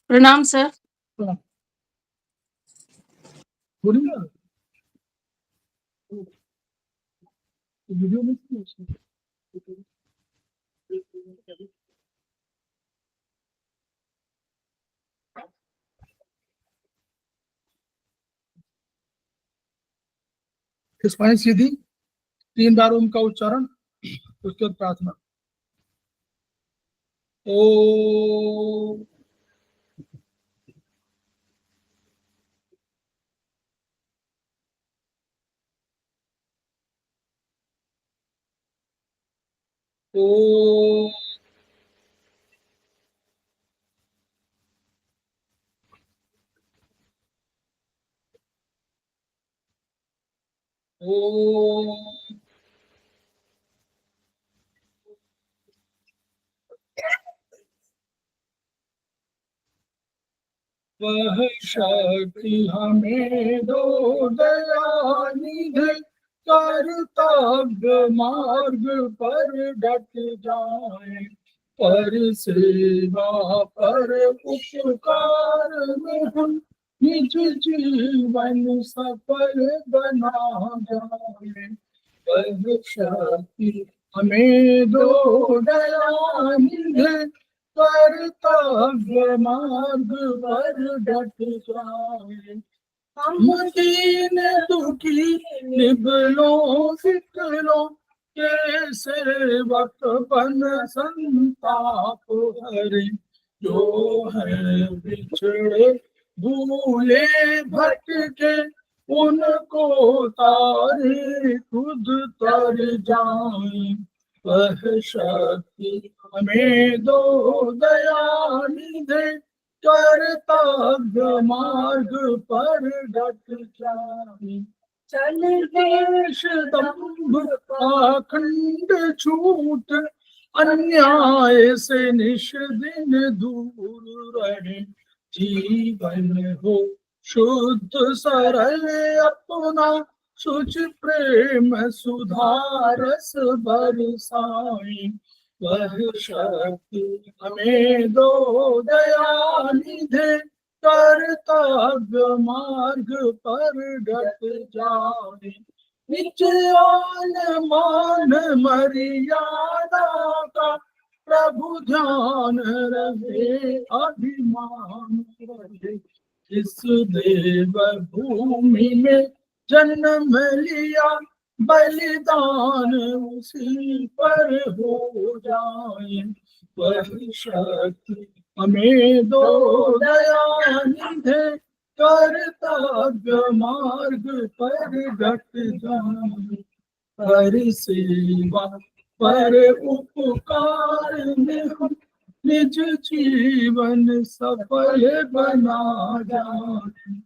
प्रणाम sir. Video में spine सीधी 3 बार ओम का उच्चारण, उसके बाद प्रार्थना। ओ ओ ओ वह शक्ति हमें दो दयानिधि, कर्तव्य मार्ग पर डट जाए, पर सेवा पर उपकार में हम निज जीवन सफल बना जाए। वह शक्ति हमें दो दयानिधि, कर्तव्य मार्ग पर डट जाए। हम दीन दुखी निबलों फिक्रों के सेवक बन संताप हरे, जो है बिछड़े भूले भटके, उनको तारे खुद तर जाए। वह शक्ति हमें दो दयानिधि, कर्तव्य मार्ग पर डट जाए। चल देश दंभ पाखंड छूट, अन्याय से निश दिन दूर रहे, जीवन हो शुद्ध सरल अपना, शुच प्रेम सुधारस बरसाई। वह शक्ति हमें दो दयानिधि, कर्तव्य मार्ग पर डट जाए। निज आन मान मर्यादा का प्रभु ध्यान रहे, अभिमान रहे। इस देव भूमि में जन्म लिया, बलिदान उसी पर हो जाए। वह शक्ति हमें दो दयानिधि, कर्तव्य मार्ग पर डट जाए। पर सेवा पर उपकार में हम निज जीवन सफल बना जाए।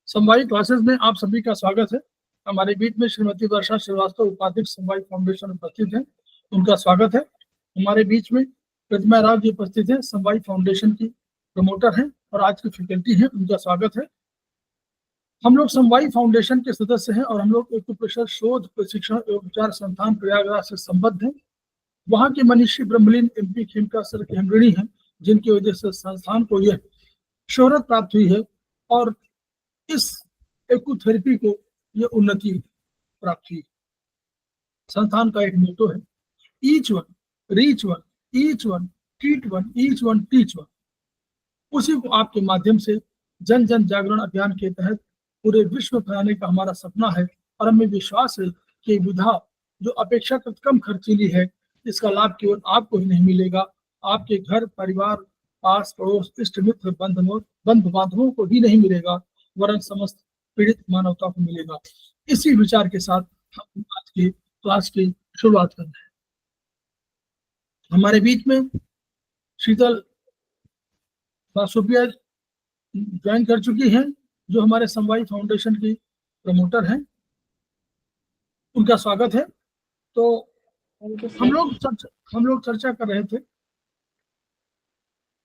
समवायी क्लासेस में आप सभी का स्वागत है। हमारे बीच में श्रीमती वर्षा श्रीवास्तव उपाध्यक्ष समवायी फाउंडेशन उपस्थित हैं, उनका स्वागत है। हमारे बीच में प्रतिमा राव जी उपस्थित हैं, समवायी फाउंडेशन की प्रमोटर हैं और आज की फैकल्टी हैं, उनका स्वागत है। हम लोग समवायी फाउंडेशन के सदस्य हैं और हम लोग एक्यूप्रेशर शोध प्रशिक्षण एवं उपचार संस्थान प्रयागराज से संबद्ध हैं। वहाँ के मनीषी ब्रह्मलीन MP खेमका सर के हम ऋणी हैं, जिनकी वजह से संस्थान को यह शोहरत प्राप्त हुई है और इस एक्यूथेरेपी को यह उन्नति प्राप्त हुई। संस्थान का एक मोटो है, each one reach one, each one treat one, each one teach one. उसी को आपके माध्यम से जन जन जागरण अभियान के तहत पूरे विश्व में फैलाने का हमारा सपना है और हमें विश्वास है कि विधा जो अपेक्षाकृत कम खर्चीली है, इसका लाभ केवल आपको ही नहीं मिलेगा, आपके घर परिवार, पास पड़ोस, इष्ट मित्र, बंधु बांधवों को ही नहीं मिलेगा, वरन समस्त पीड़ित मानवता को मिलेगा। इसी विचार के साथ हम आज की क्लास की शुरुआत कर रहे हैं। हमारे बीच में शीतल बासुपिया ज्वाइन कर चुकी हैं, जो हमारे समवाय फाउंडेशन की प्रमोटर हैं। उनका स्वागत है। तो हम लोग चर्चा कर रहे थे,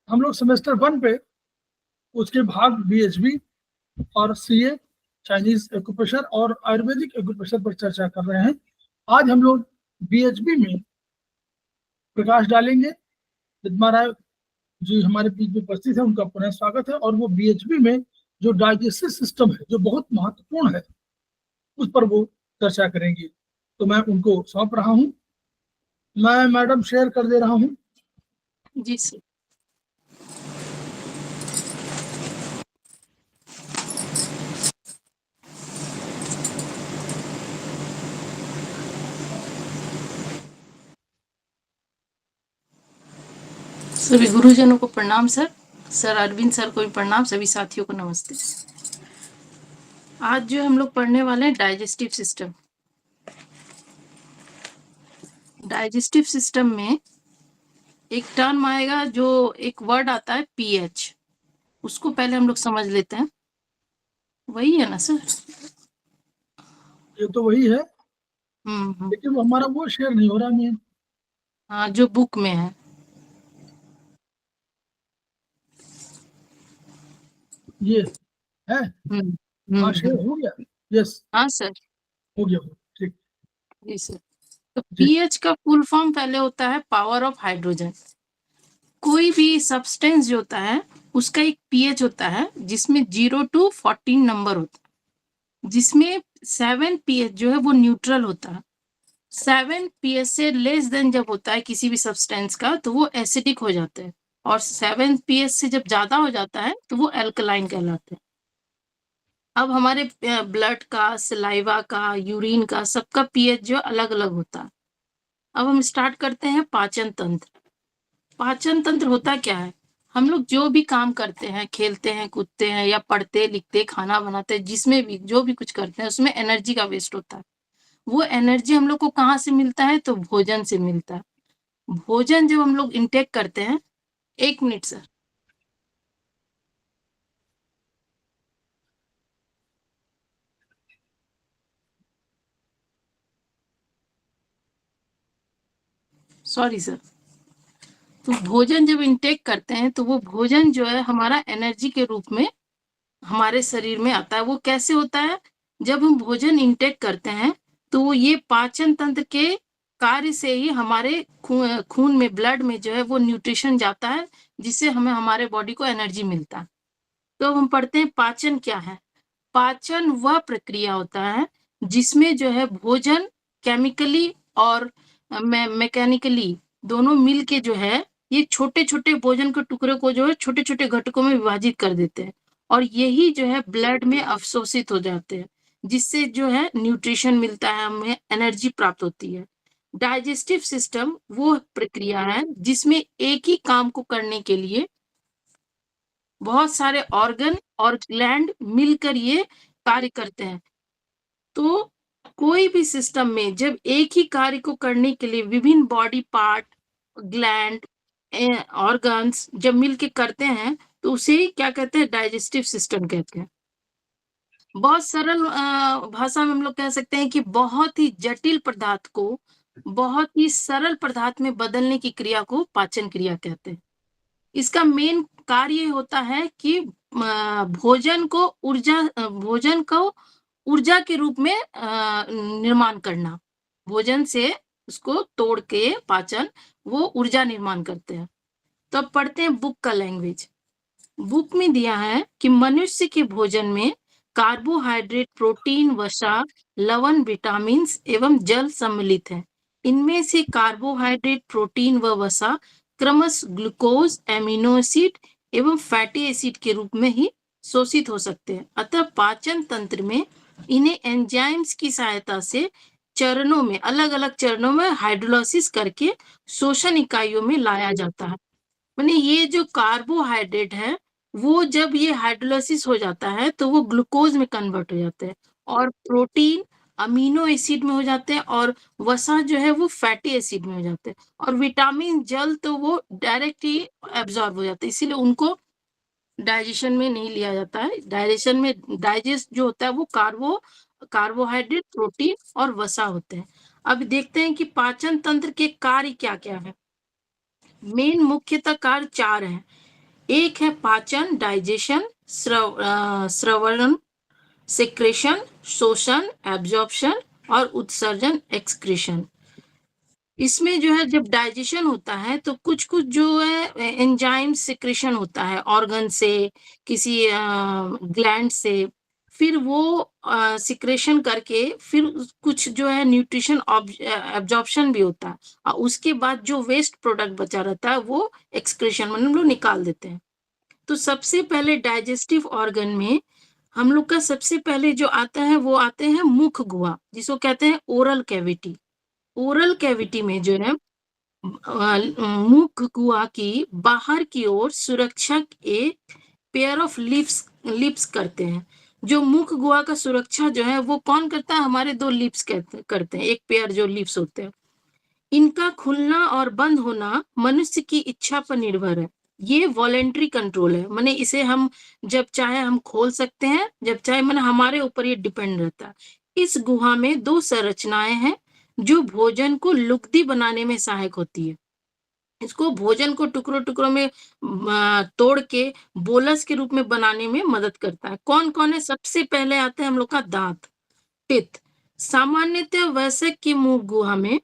हम लोग सेमेस्टर 1 पे उसके भाग बीएचबी और सीए, चाइनीज एक्यूप्रेशर और आयुर्वेदिक एक्यूप्रेशर पर चर्चा कर रहे हैं। आज हम लोग बीएचबी में प्रकाश डालेंगे। विद्मा राय जी हमारे बीच में उपस्थित है, उनका पुनः स्वागत है। और वो बीएचबी में जो डाइजेस्टिव सिस्टम है, जो बहुत महत्वपूर्ण है, उस पर वो चर्चा करेंगी। तो मैं उनको सौंप रहा हूँ। मैं मैडम शेयर कर दे रहा हूँ। जी सर। सभी गुरुजनों को प्रणाम सर। सर अरविंद सर को भी प्रणाम, सभी साथियों को नमस्ते। आज जो हम लोग पढ़ने वाले हैं डाइजेस्टिव सिस्टम। डाइजेस्टिव सिस्टम में एक टर्म आएगा, जो एक वर्ड आता है पीएच, उसको पहले हम लोग समझ लेते हैं। वही है ना सर? ये तो वही है, लेकिन हमारा वो शेयर नहीं हो रहा है। हाँ, जो बुक में है। ये है। हाँ, शेयर हो गया। यस, हाँ सर, हो गया। ठीक। जी सर। तो पीएच का फुल फॉर्म पहले होता है पावर ऑफ हाइड्रोजन। कोई भी सब्सटेंस जो होता है उसका एक पीएच होता है, जिसमें 0 to 14 नंबर होता है, जिसमें 7 पीएच जो है वो न्यूट्रल होता है। 7 पीएच से लेस देन जब होता है किसी भी सब्सटेंस का, तो वो एसिडिक हो जाता है, और 7 पीएच से जब ज्यादा हो जाता है तो वो एल्कलाइन कहलाते हैं। अब हमारे ब्लड का, सलाइवा का, यूरिन का, सबका पीएच जो अलग अलग होता है। अब हम स्टार्ट करते हैं पाचन तंत्र। पाचन तंत्र होता क्या है? हम लोग जो भी काम करते हैं, खेलते हैं, कूदते हैं, या पढ़ते लिखते, खाना बनाते हैं, जिसमें भी जो भी कुछ करते हैं, उसमें एनर्जी का वेस्ट होता है। वो एनर्जी हम लोग को कहाँ से मिलता है? तो भोजन से मिलता है। भोजन जब हम लोग इंटेक करते हैं, 1 मिनट सर। Sorry sir. तो भोजन जब इंटेक करते हैं, तो वो भोजन जो है हमारा एनर्जी के रूप में हमारे शरीर में आता है। वो कैसे होता है? जब हम भोजन इंटेक करते हैं, तो ये पाचन तंत्र के कार्य से ही हमारे खून में, ब्लड में जो है वो न्यूट्रिशन जाता है, जिससे हमें हमारे बॉडी को एनर्जी मिलता है। तो हम पढ़ते हैं पाचन क्या है। पाचन वह प्रक्रिया होता है जिसमें जो है भोजन केमिकली और मैकेनिकली दोनों मिल के जो है, ये छोटे छोटे भोजन के टुकड़े को जो है छोटे छोटे घटकों में विभाजित कर देते हैं, और यही जो है ब्लड में अवशोषित हो जाते हैं, जिससे जो है न्यूट्रिशन मिलता है, हमें एनर्जी प्राप्त होती है। डाइजेस्टिव सिस्टम वो प्रक्रिया है जिसमें एक ही काम को करने के लिए बहुत सारे ऑर्गन और ग्लैंड मिलकर ये कार्य करते हैं। तो कोई भी सिस्टम में जब एक ही कार्य को करने के लिए विभिन्न बॉडी पार्ट, ग्लैंड, ऑर्गन्स जब मिलके करते हैं, तो उसे क्या कहते हैं? डाइजेस्टिव सिस्टम कहते हैं। बहुत सरल भाषा में हम लोग कह सकते हैं कि बहुत ही जटिल पदार्थ को बहुत ही सरल पदार्थ में बदलने की क्रिया को पाचन क्रिया कहते हैं। इसका मेन कार्य होता है कि भोजन को ऊर्जा के रूप में निर्माण करना। भोजन से उसको तोड़ के पाचन वो ऊर्जा निर्माण करते हैं। तो अब पढ़ते हैं बुक का लैंग्वेज। बुक में दिया है कि मनुष्य के भोजन में कार्बोहाइड्रेट, प्रोटीन, वसा, लवण, विटामिन एवं जल सम्मिलित है। इनमें से कार्बोहाइड्रेट, प्रोटीन व वसा क्रमश ग्लूकोज, एमिनो एसिड एवं फैटी एसिड के रूप में ही शोषित हो सकते हैं। अतः पाचन तंत्र में इन्हें एंजाइम्स की सहायता से चरणों में, अलग अलग चरणों में हाइड्रोलाइसिस करके शोषण इकाइयों में लाया जाता है। माने ये जो कार्बोहाइड्रेट है, वो जब ये हाइड्रोलाइसिस हो जाता है तो वो ग्लूकोज में कन्वर्ट हो जाते हैं, और प्रोटीन अमीनो एसिड में हो जाते हैं, और वसा जो है वो फैटी एसिड में हो जाते हैं, और विटामिन जल तो वो डायरेक्ट ही एब्जॉर्ब हो जाते हैं, इसीलिए उनको डाइजेशन में नहीं लिया जाता है। डाइजेशन में डाइजेस्ट जो होता है वो कार्बोहाइड्रेट, प्रोटीन और वसा होते हैं। अब देखते हैं कि पाचन तंत्र के कार्य क्या क्या है। मेन मुख्यतः कार्य 4 हैं। एक है पाचन, डाइजेशन, श्रवण, सिक्रेशन, शोषण, एब्जॉर्प्शन, और उत्सर्जन, एक्सक्रीशन। इसमें जो है जब डाइजेशन होता है तो कुछ कुछ जो है एंजाइम सिक्रेशन होता है ऑर्गन से, किसी ग्लैंड से, फिर वो सिक्रेशन करके फिर कुछ जो है न्यूट्रिशन एब्जॉर्प्शन भी होता है, और उसके बाद जो वेस्ट प्रोडक्ट बचा रहता है वो एक्सक्रीशन मतलब हम लोग निकाल देते हैं। तो सबसे पहले डाइजेस्टिव ऑर्गन में हम लोग का सबसे पहले जो आता है वो आते हैं मुख गुहा, जिसको कहते हैं ओरल कैविटी। ओरल कैविटी में जो है मुख गुहा की बाहर की ओर सुरक्षा एक पेयर ऑफ लिप्स करते हैं। जो मुख गुहा का सुरक्षा जो है वो कौन करता है? हमारे 2 लिप्स करते हैं, एक पेयर जो लिप्स होते हैं। इनका खुलना और बंद होना मनुष्य की इच्छा पर निर्भर है। ये वॉलेंटरी कंट्रोल है, माने इसे हम जब चाहे हम खोल सकते हैं, जब चाहे, माने हमारे ऊपर ये डिपेंड रहता है। इस गुहा में 2 संरचनाएं हैं जो भोजन को लुगदी बनाने में सहायक होती है। इसको भोजन को टुकड़ों-टुकड़ों में तोड़ के बोलस के रूप में बनाने में मदद करता है। कौन-कौन है? सबसे पहले आता है हम लोग का दांत, टीथ। सामान्यतः वयस्क की मुंह गुहा में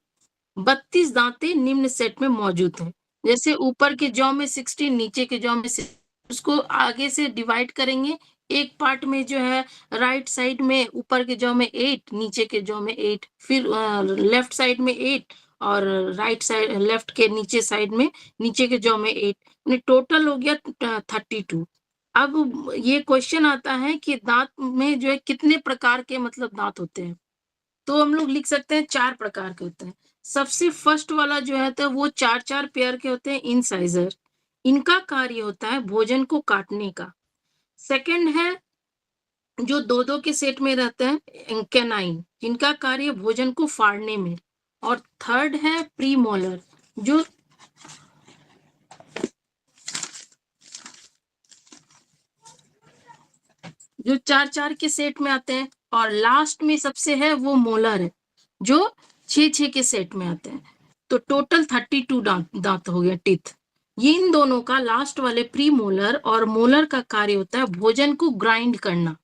32 दांतें निम्न सेट में मौजूद हैं। जैसे ऊपर के जॉ में 16, नीचे के जॉ में 6, उसको आगे से डिवाइड करेंगे। एक पार्ट में जो है राइट साइड में ऊपर के जॉ में 8, नीचे के जॉ में 8, फिर लेफ्ट साइड में 8, और राइट साइड लेफ्ट के नीचे साइड में नीचे के जॉ में 8, यानी टोटल हो गया 32। अब ये क्वेश्चन आता है कि दांत में जो है कितने प्रकार के मतलब दांत होते हैं? तो हम लोग लिख सकते हैं 4 प्रकार के होते हैं। सबसे फर्स्ट वाला जो है तो वो 4-4 पेयर के होते हैं, इंसाइजर। इनका कार्य होता है भोजन को काटने का। सेकंड है जो 2-2 के सेट में रहते हैं, कैनाइन, जिनका कार्य भोजन को फाड़ने में। और थर्ड है प्रीमोलर, जो जो 4-4 के सेट में आते हैं, और लास्ट में सबसे है वो मोलर है, जो 6-6 के सेट में आते हैं। तो टोटल 32 दांत हो गया, टीथ। ये इन दोनों का, लास्ट वाले प्री मोलर और मोलर का कार्य होता है भोजन को ग्राइंड करना।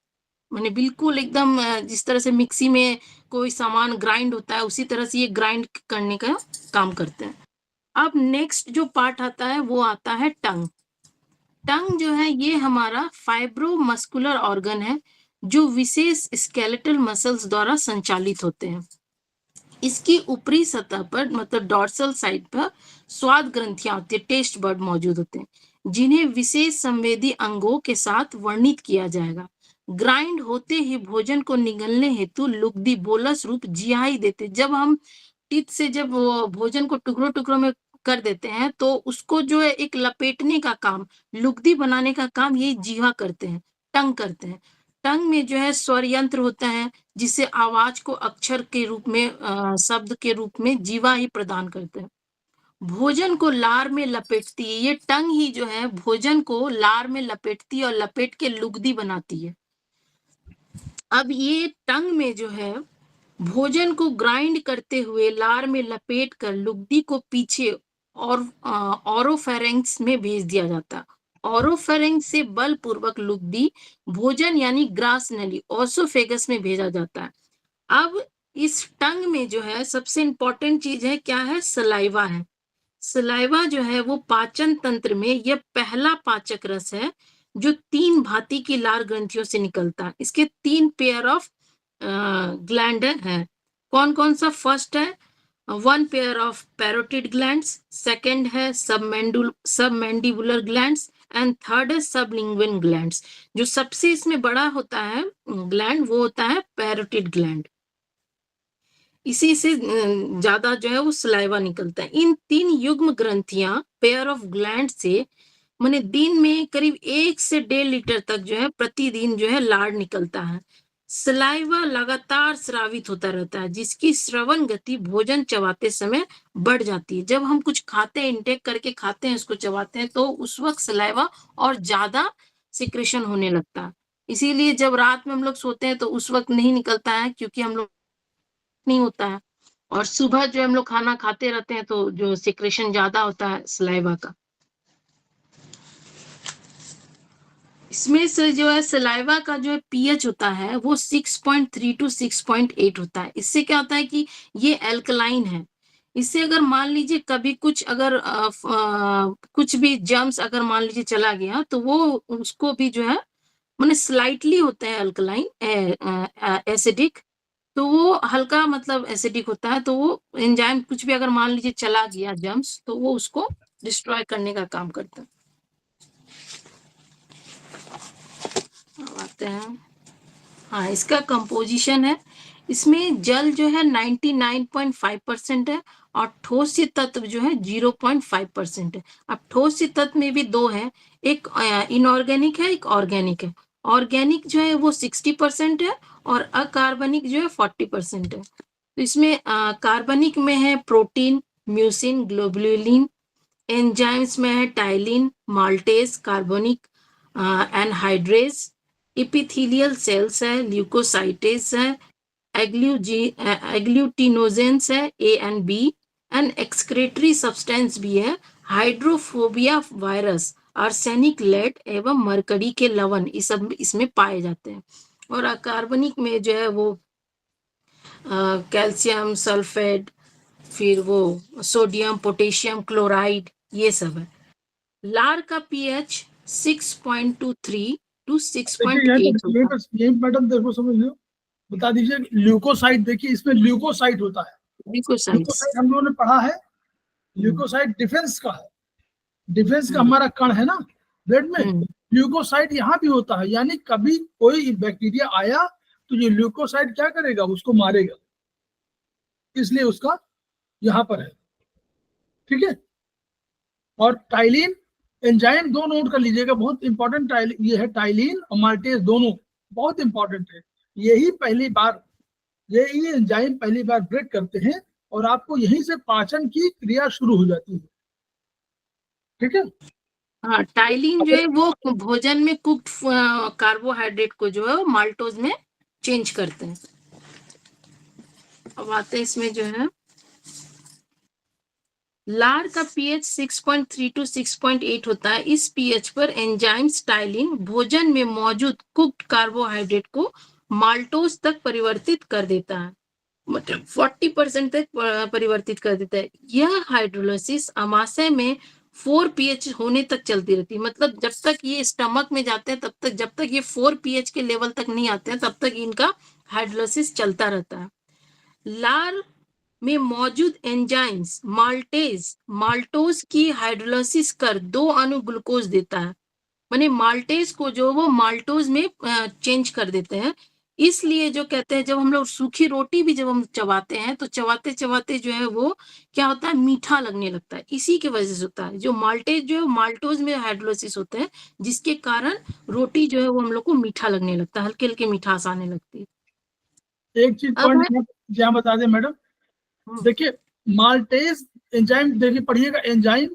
माने बिल्कुल एकदम जिस तरह से मिक्सी में कोई सामान ग्राइंड होता है, उसी तरह से ये ग्राइंड करने का काम करते हैं। अब नेक्स्ट जो पार्ट आता है वो आता है टंग। टंग जो है ये हमारा फाइब्रोमस्कुलर ऑर्गन है, जो विशेष स्केलेटल मसल्स द्वारा संचालित होते हैं। इसकी ऊपरी सतह पर मतलब डॉर्सल साइड पर स्वाद ग्रंथियां होती है, टेस्ट बर्ड मौजूद होते हैं, जिन्हें विशेष संवेदी अंगों के साथ वर्णित किया जाएगा। ग्राइंड होते ही भोजन को निगलने हेतु लुगदी बोलस रूप जिहाई देते। जब हम टीथ से जब वो भोजन को टुकड़ों टुकड़ों में कर देते हैं तो उसको जो है एक लपेटने का काम, लुगदी बनाने का काम ये जीवा करते हैं, टंग करते हैं। टंग में जो है स्वर यंत्र होता है, जिससे आवाज को अक्षर के रूप में शब्द के रूप में जीवा ही प्रदान करते हैं। भोजन को लार में लपेटती है, ये टंग ही जो है भोजन को लार में लपेटती है और लपेट के लुगदी बनाती है। अब ये टंग में जो है भोजन को ग्राइंड करते हुए लार में लपेट कर लुगदी को पीछे और ऑरोफेरेंक्स में भेज दिया जाता। ऑरोफेरेंक्स से बलपूर्वक लुगदी भोजन यानी ग्रास नली ओसोफेगस में भेजा जाता है। अब इस टंग में जो है सबसे इंपॉर्टेंट चीज है क्या है? सलाइवा है। सलाइवा जो है वो पाचन तंत्र में यह पहला पाचक रस है जो 3 भांति की लार ग्रंथियों से निकलता है। इसके 3 पेयर ऑफ ग्लैंड है। कौन कौन सा? फर्स्ट है 1 pair of parotid glands, second है सबमैंडिबुलर ग्लैंड्स, एंड थर्ड है सबलिंगुअल ग्लैंड्स। जो सबसे इसमें बड़ा होता है ग्लैंड वो होता है पैरोटिड ग्लैंड, इसी से ज्यादा जो है वो सलाइवा निकलता है। इन 3 युग्म ग्रंथियां पेयर ऑफ ग्लैंड से माने दिन में करीब 1 से 1.5 लीटर तक जो है प्रतिदिन जो है लार निकलता है। सलाइवा लगातार स्रावित होता रहता है, जिसकी श्रवण गति भोजन चबाते समय बढ़ जाती है। जब हम कुछ खाते हैं, इनटेक करके खाते हैं, इसको चबाते हैं, तो उस वक्त सलाइवा और ज्यादा सिक्रेशन होने लगता है। इसीलिए जब रात में हम लोग सोते हैं तो उस वक्त नहीं निकलता है, क्योंकि हम लोग नहीं होता है, और सुबह जो हम लोग खाना खाते रहते हैं तो जो सिक्रेशन ज्यादा होता है सलाइवा का। इसमें से जो है सलाइवा का जो पीएच होता है वो 6.3 टू 6.8 होता है। इससे क्या होता है कि ये एल्कलाइन है। इससे अगर मान लीजिए कभी कुछ अगर कुछ भी जर्म्स अगर मान लीजिए चला गया तो वो उसको भी जो है माने स्लाइटली होता है अल्कलाइन एसिडिक, तो वो हल्का मतलब एसिडिक होता है, तो वो एंजाइम कुछ भी अगर मान लीजिए चला गया जर्म्स तो वो उसको डिस्ट्रॉय करने का काम करता है। अब आते हैं, हाँ इसका कंपोजिशन है। इसमें जल जो है 99.5% है और ठोस तत्व जो है 0.5% है। अब ठोस तत्व में भी 2 है, एक इनऑर्गेनिक है, एक ऑर्गेनिक है। ऑर्गेनिक जो है वो 60% है और अकार्बनिक जो है 40% है। तो इसमें कार्बनिक में है प्रोटीन, म्यूसिन, ग्लोबुलिन। एंजाइम्स में है ptyalin, maltase, carbonic anhydrase. Epithelial cells है, ल्यूकोसाइटेज है, एग्लूटिनोजेंस है A and B, and excretory substance भी है, हाइड्रोफोबिया वायरस, आर्सेनिक, लेड एवं मरकरी के लवण, ये सब इसमें पाए जाते हैं। और अकार्बनिक में जो है वो कैल्शियम सल्फेट, फिर वो सोडियम, पोटेशियम क्लोराइड, ये सब है। लार का पीएच 6.23 टू देखिए 6.8 होता है। यही मैडम देखो समझ लो, बता दीजिए ल्यूकोसाइट। देखिए इसमें ल्यूकोसाइट होता है। ल्यूकोसाइट्स। ल्यूकोसाइट हम लोगों ने पढ़ा है, ल्यूकोसाइट डिफेंस का है, डिफेंस का हमारा कण है ना ब्लड में। ल्यूकोसाइट यहाँ भी होता है, यानी कभी कोई बैक्टीरिया आया तो ये ल्यूकोसाइट क्या करेगा, उसको मारेगा, इसलिए उसका यहाँ पर है। ठीक है। और टाइलिन एंजाइम 2 नोट कर लीजिएगा, बहुत इंपॉर्टेंट। ये है टाइलिन और माल्टेज, दोनों बहुत इंपॉर्टेंट है। यही पहली बार ये एंजाइम पहली बार ब्रेक करते हैं और आपको यहीं से पाचन की क्रिया शुरू हो जाती है। ठीक है। हाँ, टाइलिन जो है वो भोजन में कुक्ड कार्बोहाइड्रेट को जो है माल्टोज में चेंज करते हैं। अब आते हैं इसमें जो है लार का पीएच 6.3 टू 6.8 होता है। इस पीएच पर एंजाइम्स टाइलिन भोजन में मौजूद कुक्ड कार्बोहाइड्रेट को माल्टोज तक परिवर्तित कर देता है, मतलब 40% तक परिवर्तित कर देता है। यह हाइड्रोलाइसिस आमाशय में 4 pH होने तक चलती रहती है, मतलब जब तक ये स्टमक में जाते हैं तब तक, जब तक ये 4 pH के लेवल तक नहीं आते हैं तब तक इनका हाइड्रोलाइसिस चलता रहता है। लार में मौजूद एंजाइम्स माल्टोज की हाइड्रोलाइसिस कर 2 अणु ग्लूकोज देता है, माने माल्टेज को जो वो माल्टोज में चेंज कर देते हैं। इसलिए जो कहते हैं जब हम लोग सूखी रोटी भी जब हम चबाते हैं तो चबाते चबाते जो है वो क्या होता है, मीठा लगने लगता है। इसी की वजह से होता है, जो माल्टेज जो है माल्टोज में हाइड्रोलाइसिस होते हैं, जिसके कारण रोटी जो है वो हम लोग को मीठा लगने लगता है, हल्के हल्के मिठास आने लगती है। एक चीज पॉइंट यहाँ बता दें मैडम, देखिए माल्टेज एंजाइम, देखिए पढ़िएगा, एंजाइम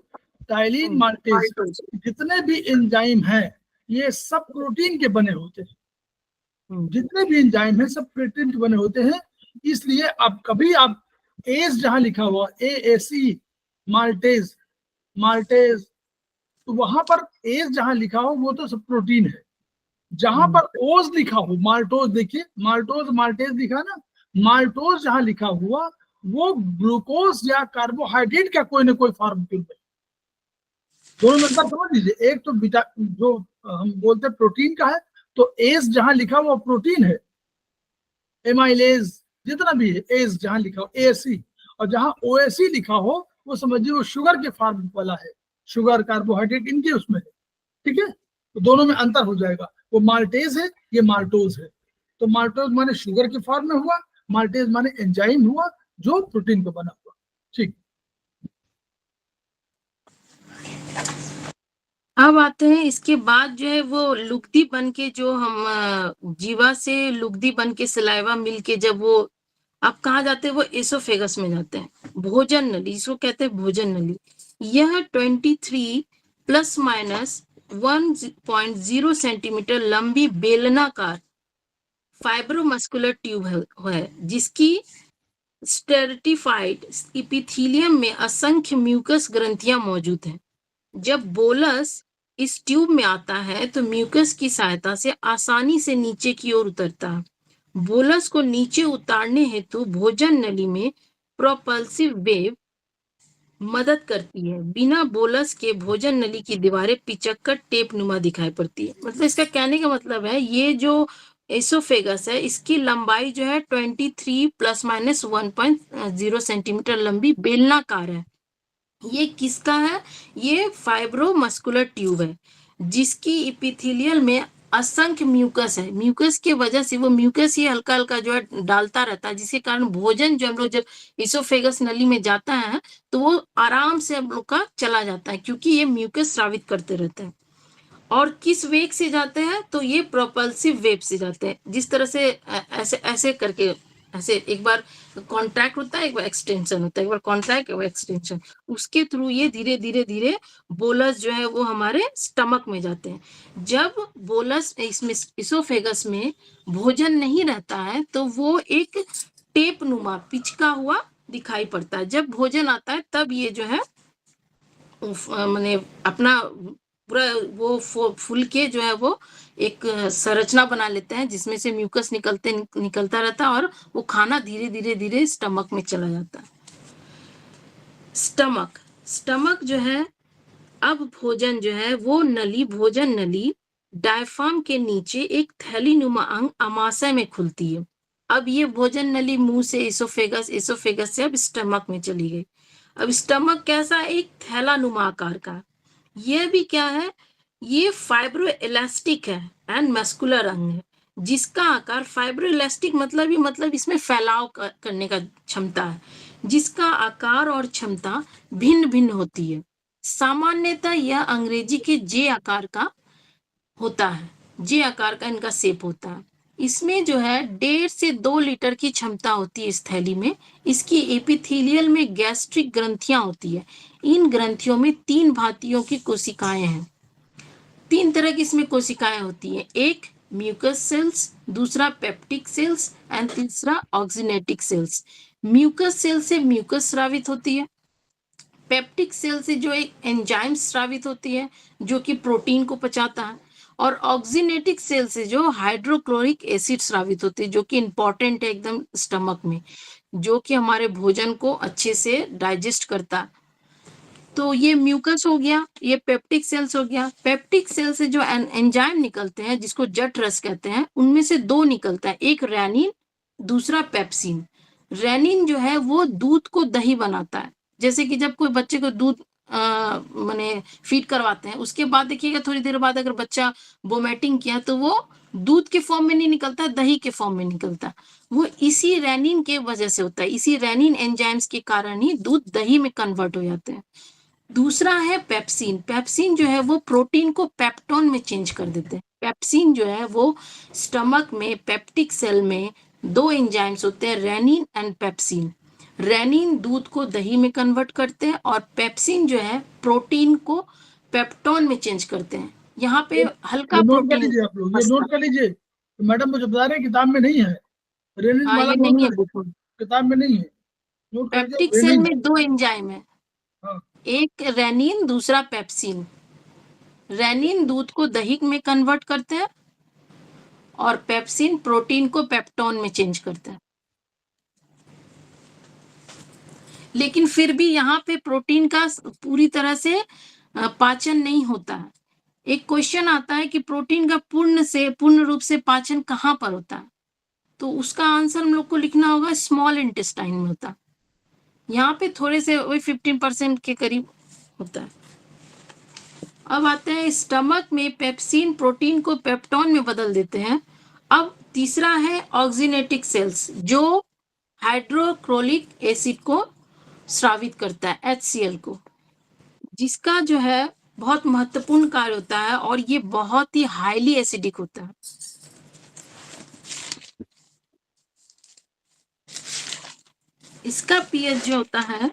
टाइलिन माल्टेज, जितने भी एंजाइम हैं ये सब प्रोटीन के बने होते हैं। जितने भी एंजाइम हैं सब प्रोटीन के बने होते हैं। इसलिए अब कभी आप एस जहां लिखा हुआ AAC माल्टेज माल्टेज, तो वहां पर एस जहां लिखा हो वो तो सब प्रोटीन है। जहां पर ओज लिखा हो माल्टोज, देखिए माल्टोज माल्टेज लिखा ना, माल्टोज जहां लिखा हुआ वो ग्लूकोज या कार्बोहाइड्रेट का कोई ना कोई फॉर्म है। दोनों मतलब समझ लीजिए, एक तो बीटा जो हम बोलते हैं प्रोटीन का है, तो एस जहां लिखा हुआ प्रोटीन है, एमाइलेज जितना भी है, एस जहां लिखा हो AAC, और जहां OAC लिखा हो वो समझिए वो शुगर के फॉर्म वाला है, शुगर कार्बोहाइड्रेट इनके उसमें है। ठीक है, तो दोनों में अंतर हो जाएगा। वो माल्टेज है, ये माल्टोज है। तो माल्टोज माने शुगर के फॉर्म में हुआ, माल्टेज माने एंजाइम हुआ जो प्रोटीन का बना हुआ। ठीक, अब आते हैं इसके बाद जो है वो लुगदी बन के, जो हम जीवा से लुगदी बन के सलाइवा मिल के जब वो अब कहाँ जाते हैं, वो एसोफेगस में जाते हैं। भोजन नली, इसको कहते हैं भोजन नली। यह 23 प्लस माइनस 1.0 सेंटीमीटर लंबी बेलनाकार फाइब्रोमस्कुलर ट्यूब है जिसकी स्टेरिटिफाइड इपिथीलियम में असंख्य म्यूकस ग्रंथियां मौजूद हैं। जब बोलस इस ट्यूब में आता है तो म्यूकस की सहायता से आसानी से नीचे की ओर उतरता है। बोलस को नीचे उतारने हेतु भोजन नली में प्रोपल्सिव वेव मदद करती है। बिना बोलस के भोजन नली की दीवारें पिचक्कर टेप नुमा दिखाई पड़ती है। मतलब इसका कहने का मतलब है, ये जो एसोफेगस है इसकी लंबाई जो है 23 प्लस माइनस 1.0 सेंटीमीटर लंबी बेलनाकार है। ये किसका है? ये फाइब्रोमस्कुलर ट्यूब है जिसकी इपिथेलियल में असंख्य म्यूकस है। म्यूकस की वजह से वो म्यूकस ही हल्का हल्का जो है डालता रहता है, जिसके कारण भोजन जो हम लोग जब इसोफेगस नली में जाता है तो वो आराम से हम लोग का चला जाता है, क्योंकि ये म्यूकस स्रावित करते रहते हैं। और किस वेग से जाते हैं? तो ये प्रोपल्सिव वेव से जाते हैं। जिस तरह से ऐसे ऐसे करके, ऐसे एक बार कॉन्ट्रैक्ट होता है, एक बार एक्सटेंशन होता है, एक बार कॉन्ट्रैक्ट एक बार एक्सटेंशन, उसके थ्रू ये धीरे धीरे धीरे बोलस जो है वो हमारे स्टमक में जाते हैं। जब बोलस इसमें इसोफेगस में भोजन नहीं रहता है तो वो एक टेप नुमा पिचका हुआ दिखाई पड़ता है। जब भोजन आता है तब ये जो है मैंने अपना पूरा वो फूल के जो है वो एक संरचना बना लेते हैं जिसमें से म्यूकस निकलता रहता है और वो खाना धीरे धीरे धीरे स्टमक में चला जाता है। स्टमक जो है, अब भोजन जो है वो नली, भोजन नली डायफ्राम के नीचे एक थैलीनुमा अंग अमाशय में खुलती है। अब ये भोजन नली मुंह से एसोफेगस से अब स्टमक में चली गई। अब स्टमक कैसा? एक थैलानुमा आकार का। यह भी क्या है? ये फाइब्रो इलास्टिक है एंड मस्कुलर अंग है जिसका आकार फाइब्रो इलास्टिक मतलब इसमें फैलाव करने का क्षमता है, जिसका आकार और क्षमता भिन्न भिन्न होती है। सामान्यतः यह अंग्रेजी के जे आकार का होता है, जे आकार का इनका शेप होता है। इसमें जो है 1.5 से 2 लीटर की क्षमता होती है इस थैली में। इसकी एपिथेलियल में गैस्ट्रिक ग्रंथियां होती है। इन ग्रंथियों में 3 भांतियों की कोशिकाएं हैं। 3 तरह की इसमें कोशिकाएं होती हैं। एक म्यूकस सेल्स, दूसरा पेप्टिक सेल्स एंड तीसरा ऑक्सीनेटिक सेल्स। म्यूकस सेल से म्यूकस स्रावित होती है। पेप्टिक सेल से जो एक एंजाइम स्रावित होती है जो कि प्रोटीन को पचाता है। और ऑक्सीनेटिक सेल से जो हाइड्रोक्लोरिक एसिड स्रावित होती है जो कि इंपॉर्टेंट है एकदम स्टमक में, जो कि हमारे भोजन को अच्छे से डाइजेस्ट करता है। तो ये म्यूकस हो गया, ये पेप्टिक सेल्स हो गया। पेप्टिक सेल से जो एंजाइम निकलते हैं जिसको जठरस कहते हैं, उनमें से 2 निकलता है, एक रेनिन, दूसरा पेप्सिन। रेनिन जो है वो दूध को दही बनाता है। जैसे कि जब कोई बच्चे को दूध माने फीड करवाते हैं, उसके बाद देखिएगा थोड़ी देर बाद अगर बच्चा वोमिटिंग किया तो वो दूध के फॉर्म में नहीं निकलता, दही के फॉर्म में निकलता। वो इसी रेनिन के वजह से होता है। इसी रेनिन एंजाइम्स के कारण ही दूध दही में कन्वर्ट हो जाते हैं। दूसरा है पेप्सिन। पेप्सिन जो है वो प्रोटीन को पेप्टोन में चेंज कर देते हैं। पेप्सिन जो है वो स्टमक में पेप्टिक सेल में 2 एंजाइम्स होते हैं, रेनिन एंड पेप्सिन। रेनिन दूध को दही में कन्वर्ट करते हैं और पेप्सिन जो है प्रोटीन को पेप्टोन में चेंज करते हैं। यहाँ पे हल्का ये नोट कर प्रोटीन लीजिए आप लोग, ये नोट कर लीजिए। तो मैडम मुझे बता रहे हैं किताब में नहीं है, रेनिन हाँ, वाला ये नोट नहीं है कर, बुक में। किताब में नहीं है, नोट कर पेप्टिक लीजिए सेल रेनिन। में 2 एंजाइम है, हाँ, एक रेनिन दूसरा पेप्सिन। रेनिन दूध को दही में कन्वर्ट करते हैं और पेप्सिन प्रोटीन को पेप्टोन में चेंज करता है। लेकिन फिर भी यहाँ पे प्रोटीन का पूरी तरह से पाचन नहीं होता है। एक क्वेश्चन आता है कि प्रोटीन का पूर्ण रूप से पाचन कहाँ पर होता है? तो उसका आंसर हम लोग को लिखना होगा स्मॉल इंटेस्टाइन में होता है। यहाँ पे थोड़े से वही 15% के करीब होता है। अब आते हैं स्टमक में पेप्सिन प्रोटीन को पेप्टोन में बदल देते हैं। अब तीसरा है ऑक्सीनेटिक सेल्स, जो हाइड्रोक्लोरिक एसिड को स्रावित करता है, HCl को, जिसका जो है बहुत महत्वपूर्ण कार्य होता है और ये बहुत ही हाईली एसिडिक होता है। इसका पीएच जो होता है,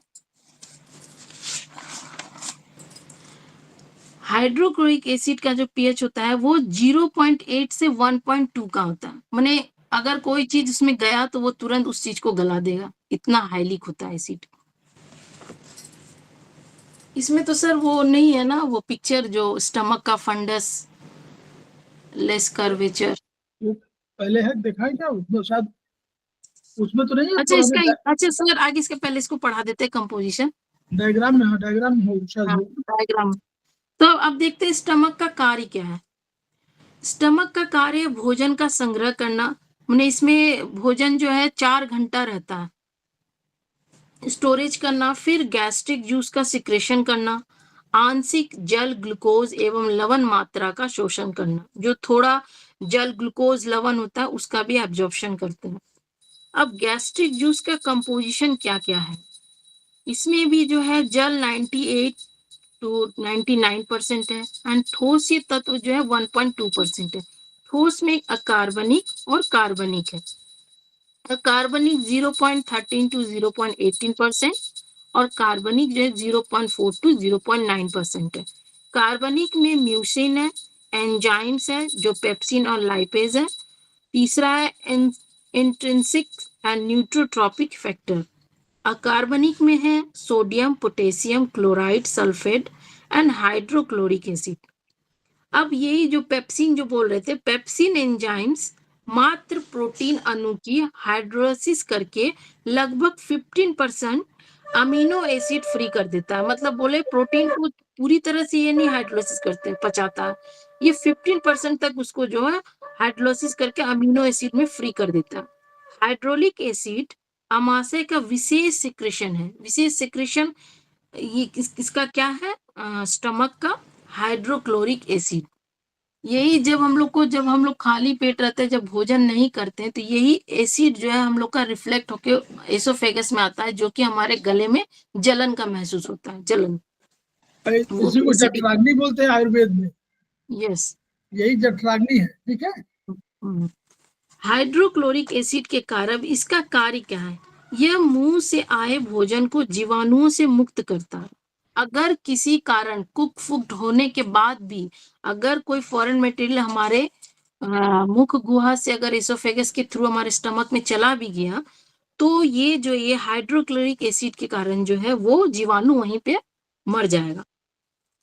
हाइड्रोक्लोरिक एसिड का जो पीएच होता है वो 0.8 से 1.2 का होता है। माने अगर कोई चीज उसमें गया तो वो तुरंत उस चीज को गला देगा, इतना हाईली होता है एसिड। इसमें तो सर वो नहीं है ना, वो पिक्चर जो स्टमक का फंडस लेस कर्वेचर। वो पहले है, देखा है क्या उसमें? शायद उसमें तो नहीं है, अच्छा इसका, अच्छा सर आगे इसके पहले इसको पढ़ा देते हैं कंपोजिशन। डायग्राम में, हाँ डायग्राम में हो शायद हाँ हो। डायग्राम। तो अब देखते हैं स्टमक का कार्य क्या है। स्टमक का कार्य भोजन का संग्रह करना, मैंने इसमें भोजन जो है 4 घंटा रहता है, स्टोरेज करना, फिर गैस्ट्रिक जूस का सिक्रेशन करना, आंशिक जल ग्लूकोज एवं लवण मात्रा का शोषण करना, जो थोड़ा जल ग्लूकोज लवण होता है उसका भी एब्जॉर्प्शन करते हैं। अब गैस्ट्रिक जूस का कंपोजिशन क्या क्या है, इसमें भी जो है जल 98 टू 99% है एंड ठोस ये तत्व जो है 1.2% है। ठोस में अकार्बनिक और कार्बनिक है। कार्बनिक 0.13 टू 0.18% और कार्बनिक जो है 0.4 टू 0.9% है। कार्बनिक में म्यूसिन है, एंजाइम्स है जो पेप्सिन और लाइपेज है। तीसरा है इंट्रिंसिक एंड न्यूट्रोट्रॉपिक फैक्टर। अकार्बनिक में है sodium, potassium, chloride, sulphate and hydrochloric acid. अब यही जो पेप्सिन जो बोल रहे थे, पेप्सिन एंजाइम्स मात्र प्रोटीन अणु की हाइड्रोलिसिस करके लगभग 15% अमीनो एसिड फ्री कर देता है। मतलब बोले प्रोटीन को पूरी तरह से ये नहीं हाइड्रोलिसिस करते पचाता है, ये 15% तक उसको जो है हाइड्रोलिसिस करके अमीनो एसिड में फ्री कर देता है। हाइड्रोलिक एसिड अमाशय का विशेष सिक्रेशन है। विशेष सिक्रेशन ये इसका क्या है, स्टमक का हाइड्रोक्लोरिक एसिड। यही जब हम लोग खाली पेट रहते हैं, जब भोजन नहीं करते हैं, तो यही एसिड जो है हम लोग का रिफ्लेक्ट होके एसोफेगस में आता है, जो कि हमारे गले में जलन का महसूस होता है, जलन। इसी को जठराग्नि बोलते हैं आयुर्वेद में। यस, यही जठराग्नि है, ठीक है। हाइड्रोक्लोरिक एसिड के कारण इसका कार्य क्या है, यह मुंह से आए भोजन को जीवाणुओं से मुक्त करता है। अगर किसी कारण कुक फुक्ड होने के बाद भी अगर कोई फॉरेन मटेरियल हमारे मुख गुहा से अगर एसोफेगस के थ्रू हमारे स्टमक में चला भी गया, तो ये हाइड्रोक्लोरिक एसिड के कारण जो है वो जीवाणु वहीं पे मर जाएगा।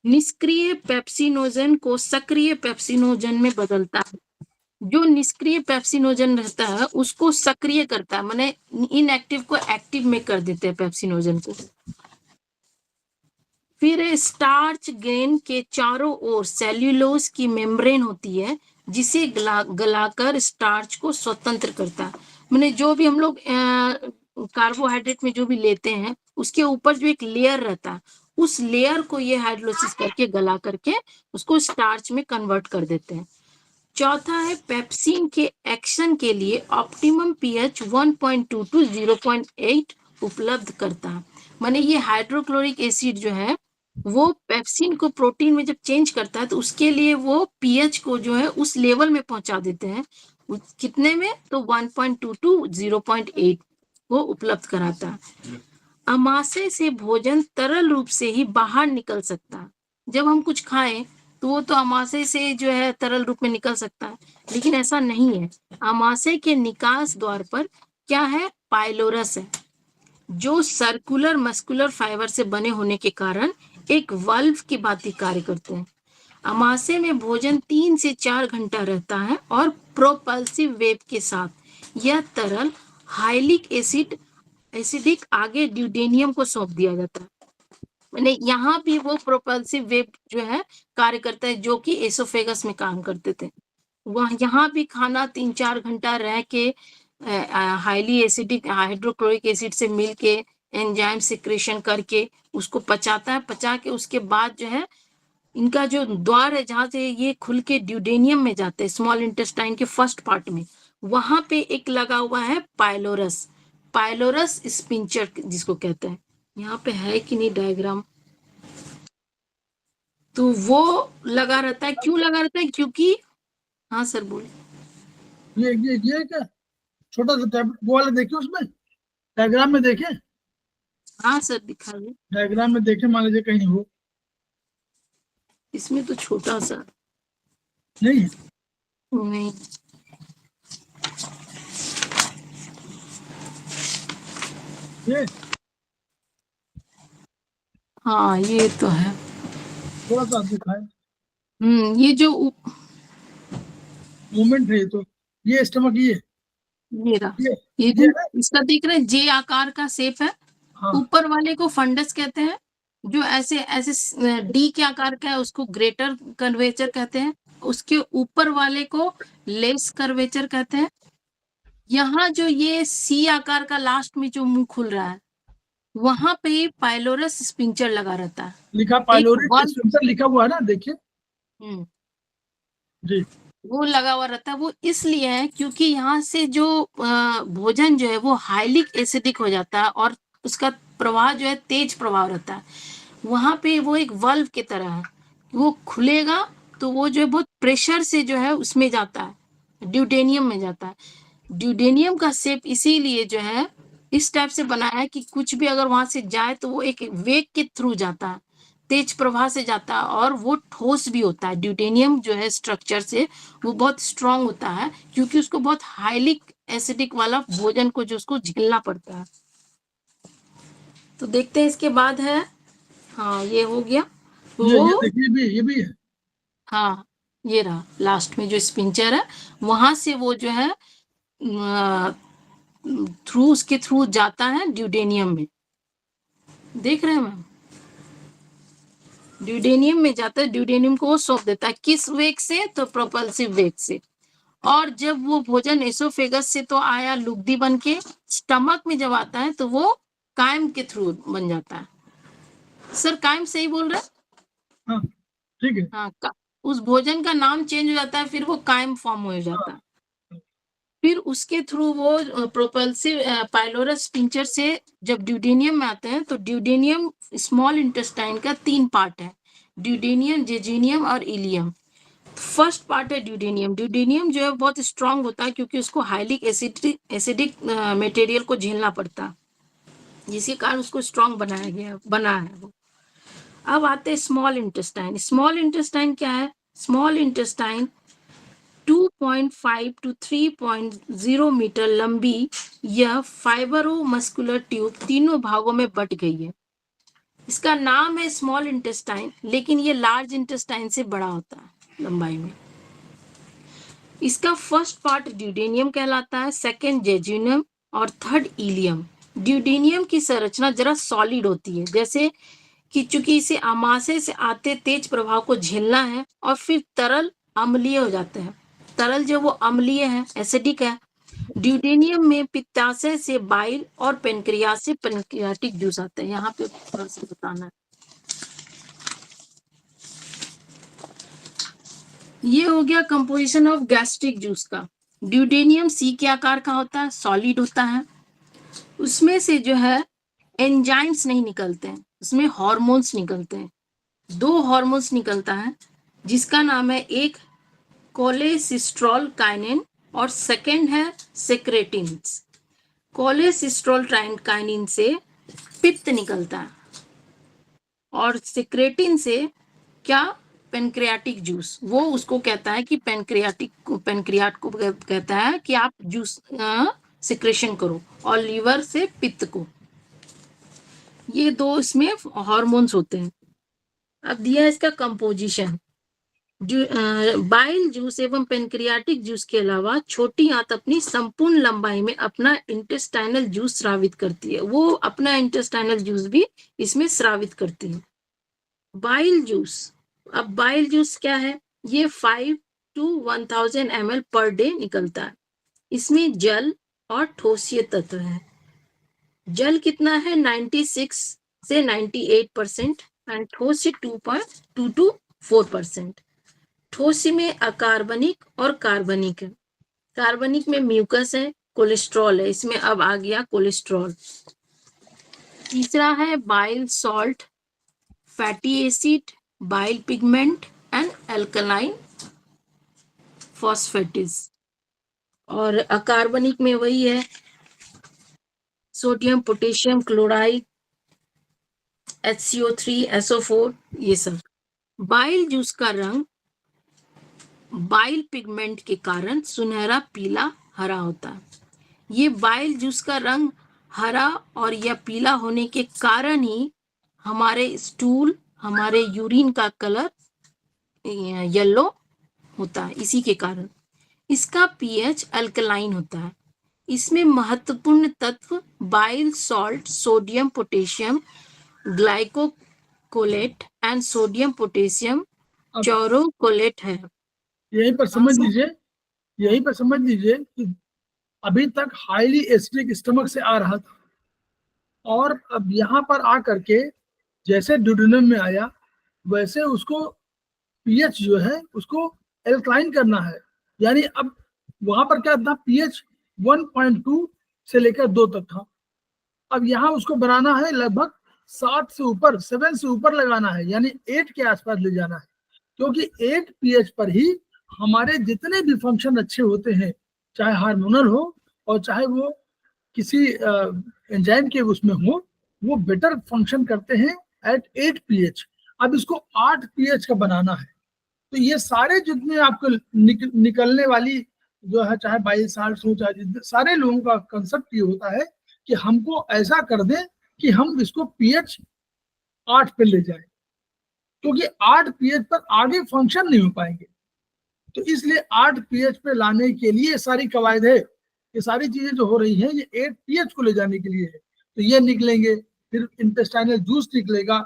निष्क्रिय पेप्सिनोजन को सक्रिय पेप्सिनोजन में बदलता है। जो निष्क्रिय पेप्सिनोजन रहता है उसको सक्रिय करता है, माने इनएक्टिव को एक्टिव में कर देते हैं पेप्सिनोजन को। फिर स्टार्च ग्रेन के चारों ओर सेल्यूलोज की मेम्ब्रेन होती है, जिसे गलाकर स्टार्च को स्वतंत्र करता है। माने जो भी हम लोग कार्बोहाइड्रेट में जो भी लेते हैं, उसके ऊपर जो एक लेयर रहता है, उस लेयर को ये हाइड्रोलिसिस करके गला करके उसको स्टार्च में कन्वर्ट कर देते हैं। चौथा है पेप्सिन के एक्शन के लिए ऑप्टिमम पीएच 1.2 टू 0.8 उपलब्ध करता है। माने ये हाइड्रोक्लोरिक एसिड जो है वो पेप्सिन को प्रोटीन में जब चेंज करता है, तो उसके लिए वो पीएच को जो है उस लेवल में पहुंचा देते हैं। कितने में, तो 1.2 टू 0.8 को उपलब्ध कराता है। अमाशय से भोजन तरल रूप से ही बाहर निकल सकता है। जब हम कुछ खाएं तो वो तो अमाशय से जो है तरल रूप में निकल सकता है, लेकिन ऐसा नहीं है। अमाशय के निकास द्वार पर क्या है, पाइलोरस है, जो सर्कुलर मस्कुलर फाइबर से बने होने के कारण एक वाल्व की भांति कार्य करते हैं। अमाशय में भोजन 3 से 4 घंटा रहता है और प्रोपल्सिव वेव के साथ यह तरल हाइलिक एसिडिक आगे ड्यूडेनियम को सौंप दिया जाता है। मैंने यहाँ भी वो प्रोपल्सिव वेव जो है कार्य करता है, जो कि एसोफेगस में काम करते थे। वह यहाँ भी खाना 3-4 घंटा रह के हाईली एसिडिक हाइड्रोक्लोरिक एसिड से मिल के एंजाइम सिक्रेशन करके उसको पचाता है। पचा के उसके बाद जो है इनका जो द्वार है जहां से ये खुल के ड्यूडेनियम में जाते हैं, स्मॉल इंटेस्टाइन के फर्स्ट पार्ट में, वहां पे एक लगा हुआ है पाइलोरस, पाइलोरस स्पिंचर जिसको कहते हैं। यहाँ पे है कि नहीं डायग्राम, तो वो लगा रहता है। क्यों लगा रहता है? क्योंकि, हाँ सर बोलिए। ये क्या छोटा सा टैबलेट वो वाला देखे, उसमें डायग्राम में देखे, हाँ सर दिखाइए। डायग्राम में देखे, मान लीजिए कहीं हो, इसमें तो छोटा सा नहीं है। नहीं, ये हाँ ये तो है। थोड़ा सा दिखाए, ये जो मूवमेंट है ये तो, ये स्टमक, ये रहा, ये ये ये जो है। इसका देख रहे हैं जे आकार का शेप है, हाँ ऊपर वाले को फंडस कहते हैं, जो ऐसे ऐसे डी के आकार का है उसको ग्रेटर कर्वेचर कहते हैं, उसके ऊपर वाले को लेस कर्वेचर कहते हैं। यहाँ जो ये सी आकार का लास्ट में जो मुंह खुल रहा है, वहां पे पाइलोरस स्पिंचर लगा रहता है। लिखा एक पाइलोरिक वन स्पिंचर लिखा हुआ है ना, देखिए जी। वो लगा हुआ रहता है। वो इसलिए है क्योंकि यहाँ से जो भोजन जो है वो हाईली एसिडिक हो जाता है और उसका प्रवाह जो है तेज प्रवाह रहता है। वहां पे वो एक वल्व की तरह है, वो खुलेगा तो वो जो है बहुत प्रेशर से जो है उसमें जाता है, ड्यूडेनियम में जाता है। ड्यूडेनियम का शेप इसीलिए जो है इस टाइप से बनाया है कि कुछ भी अगर वहां से जाए तो वो एक वेग के थ्रू जाता है, तेज प्रवाह से जाता है, और वो ठोस भी होता है। ड्यूटेनियम जो है स्ट्रक्चर से वो बहुत स्ट्रांग होता है क्योंकि उसको बहुत हाईली एसिडिक वाला भोजन को जो उसको झेलना पड़ता है। तो देखते हैं इसके बाद है, हाँ ये हो गया ये वो, देखिए, ये भी है। हाँ ये रहा लास्ट में जो स्पिंचर है, वहां से वो जो है थ्रू उसके थ्रू जाता है ड्यूडेनियम में। देख रहे हैं मैम, ड्यूडेनियम में जाता है, ड्यूडेनियम को वो सौंप देता है। किस वेग से? तो प्रोपल्सिव वेग से। और जब वो भोजन एसोफेगस से तो आया लुगदी बन के, स्टमक में जब आता है तो वो कायम के थ्रू बन जाता है। सर कायम सही बोल रहे हैं? हाँ ठीक है। हाँ उस भोजन का नाम चेंज हो जाता है, फिर वो कायम फॉर्म हो जाता है। फिर उसके थ्रू वो प्रोपल्सिव पाइलोरस पिंचर से जब ड्यूडेनियम में आते हैं, तो ड्यूडेनियम स्मॉल इंटेस्टाइन का 3 पार्ट है, ड्यूडेनियम, जेजिनियम और इलियम। फर्स्ट पार्ट है ड्यूडेनियम। ड्यूडेनियम जो है बहुत स्ट्रांग होता है क्योंकि उसको हाईली एसिडिक मटेरियल को झेलना पड़ता है, जिसके कारण उसको स्ट्रांग बना है वो। अब आते हैं स्मॉल इंटेस्टाइन। स्मॉल इंटेस्टाइन क्या है? स्मॉल इंटेस्टाइन 2.5 टू 3.0 मीटर लंबी यह फाइबरोमस्कुलर ट्यूब तीनों भागों में बट गई है। इसका नाम है स्मॉल इंटेस्टाइन, लेकिन ये लार्ज इंटेस्टाइन से बड़ा होता है लंबाई में। इसका फर्स्ट पार्ट ड्यूडेनियम कहलाता है, सेकंड जेजुनियम और थर्ड इलियम। ड्यूडेनियम की संरचना जरा सॉलिड होती है, जैसे कि चूंकि इसे आमाशय से आते तेज प्रभाव को झेलना है और फिर तरल अम्लीय हो जाते हैं। तरल जो वो अम्लीय है, एसिडिक है। ड्यूडेनियम में पित्ताशय से बाइल और पेनक्रियास से पेनक्रियाटिक जूस आते हैं। यहाँ पे थोड़ा सा बताना है, ये हो गया कंपोजिशन ऑफ गैस्ट्रिक जूस का। ड्यूडेनियम सी के आकार का होता है, सॉलिड होता है। उसमें से जो है एंजाइम्स नहीं निकलते हैं, उसमें हॉर्मोन्स निकलते हैं। 2 हॉर्मोन्स निकलता है, जिसका नाम है एक कोलेसिस्ट्रॉल काइनिन और सेकंड है सेक्रेटिन्स। कोलेसिस्ट्रॉल काइनिन से पित्त निकलता है और सेक्रेटिन से क्या? Pancreatic juice. वो उसको कहता है कि पेनक्रियाट को कहता है कि आप जूस सिक्रेशन करो, और लीवर से पित्त को। ये 2 इसमें हार्मोन्स होते हैं। अब दिया इसका कंपोजिशन। बाइल जूस एवं पेनक्रियाटिक जूस के अलावा छोटी आंत अपनी संपूर्ण लंबाई में अपना इंटेस्टाइनल जूस स्रावित करती है। वो अपना इंटेस्टाइनल जूस भी इसमें स्रावित करती है। बाइल जूस, अब बाइल जूस क्या है? ये 5 to 1000 ml पर डे निकलता है। इसमें जल और ठोसीय तत्व है। जल कितना है? 96 से 98% एंड ठोस 2.2 to 4%। ठोसी में अकार्बनिक और कार्बनिक है। कार्बनिक में म्यूकस है, कोलेस्ट्रॉल है, इसमें अब आ गया कोलेस्ट्रॉल। तीसरा है bile salt, fatty acid, bile pigment and alkaline phosphatase. और अकार्बनिक में वही है sodium, potassium chloride, HCO3, SO4, ये सब। बाइल जूस का रंग बाइल पिगमेंट के कारण सुनहरा पीला हरा होता है। ये बाइल जूस का रंग हरा और या पीला होने के कारण ही हमारे स्टूल, हमारे यूरिन का कलर येलो होता है, इसी के कारण। इसका पीएच अल्कलाइन होता है। इसमें महत्वपूर्ण तत्व bile salt, sodium, potassium, glycocholate and sodium potassium taurocholate है। यहीं पर समझ लीजिए कि अभी तक हाईली एसिडिक स्टमक से आ रहा था, और अब यहाँ पर आकर के जैसे ड्यूडेनम में आया, वैसे उसको पीएच जो है उसको एल्कलाइन करना है। यानी अब वहां पर क्या था, पीएच 1.2 से लेकर 2 तक था। अब यहाँ उसको बनाना है लगभग 7 से ऊपर, 7 से ऊपर लगाना है, यानी 8 के आसपास ले जाना है। क्योंकि 8 पीएच पर ही हमारे जितने भी फंक्शन अच्छे होते हैं, चाहे हार्मोनल हो और चाहे वो किसी एंजाइम के उसमें हो, वो बेटर फंक्शन करते हैं एट 8 पीएच। अब इसको 8 पीएच का बनाना है। तो ये सारे जितने आपको निकलने वाली जो है, चाहे बाइल साल्ट हो, चाहे जितने सारे लोगों का कंसेप्ट ये होता है कि हमको ऐसा कर दें कि हम इसको पीएच 8 पे ले जाएं, क्योंकि 8 पीएच पर आगे फंक्शन नहीं हो पाएंगे। तो इसलिए 8 पीएच पे लाने के लिए सारी कवायद है, ये सारी चीजें जो हो रही हैं ये 8 पीएच को ले जाने के लिए है। तो ये निकलेंगे, फिर इंटेस्टाइनल जूस निकलेगा,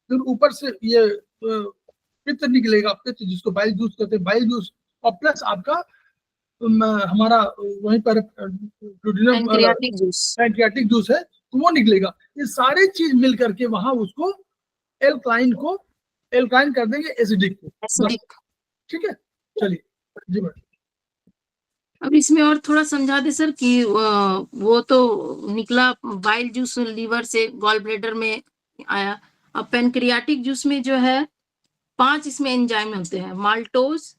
फिर ऊपर से ये पित्त निकलेगा, पित्त जिसको बाइल जूस कहते हैं, बाइल जूस, और प्लस आपका हमारा वहीं पर पैंक्रियाटिक जूस है, तो वो निकलेगा। ये सारी चीज मिल करके वहां उसको एल्काइन कर देंगे, एसिडिक को। ठीक है, चलिए जी मैडम। अब इसमें और थोड़ा समझा दे सर कि वो तो निकला बाइल जूस लीवर से, गॉल ब्लैडर में आया। अब पैनक्रियाटिक जूस में जो है 5 इसमें एंजाइम होते हैं, maltose,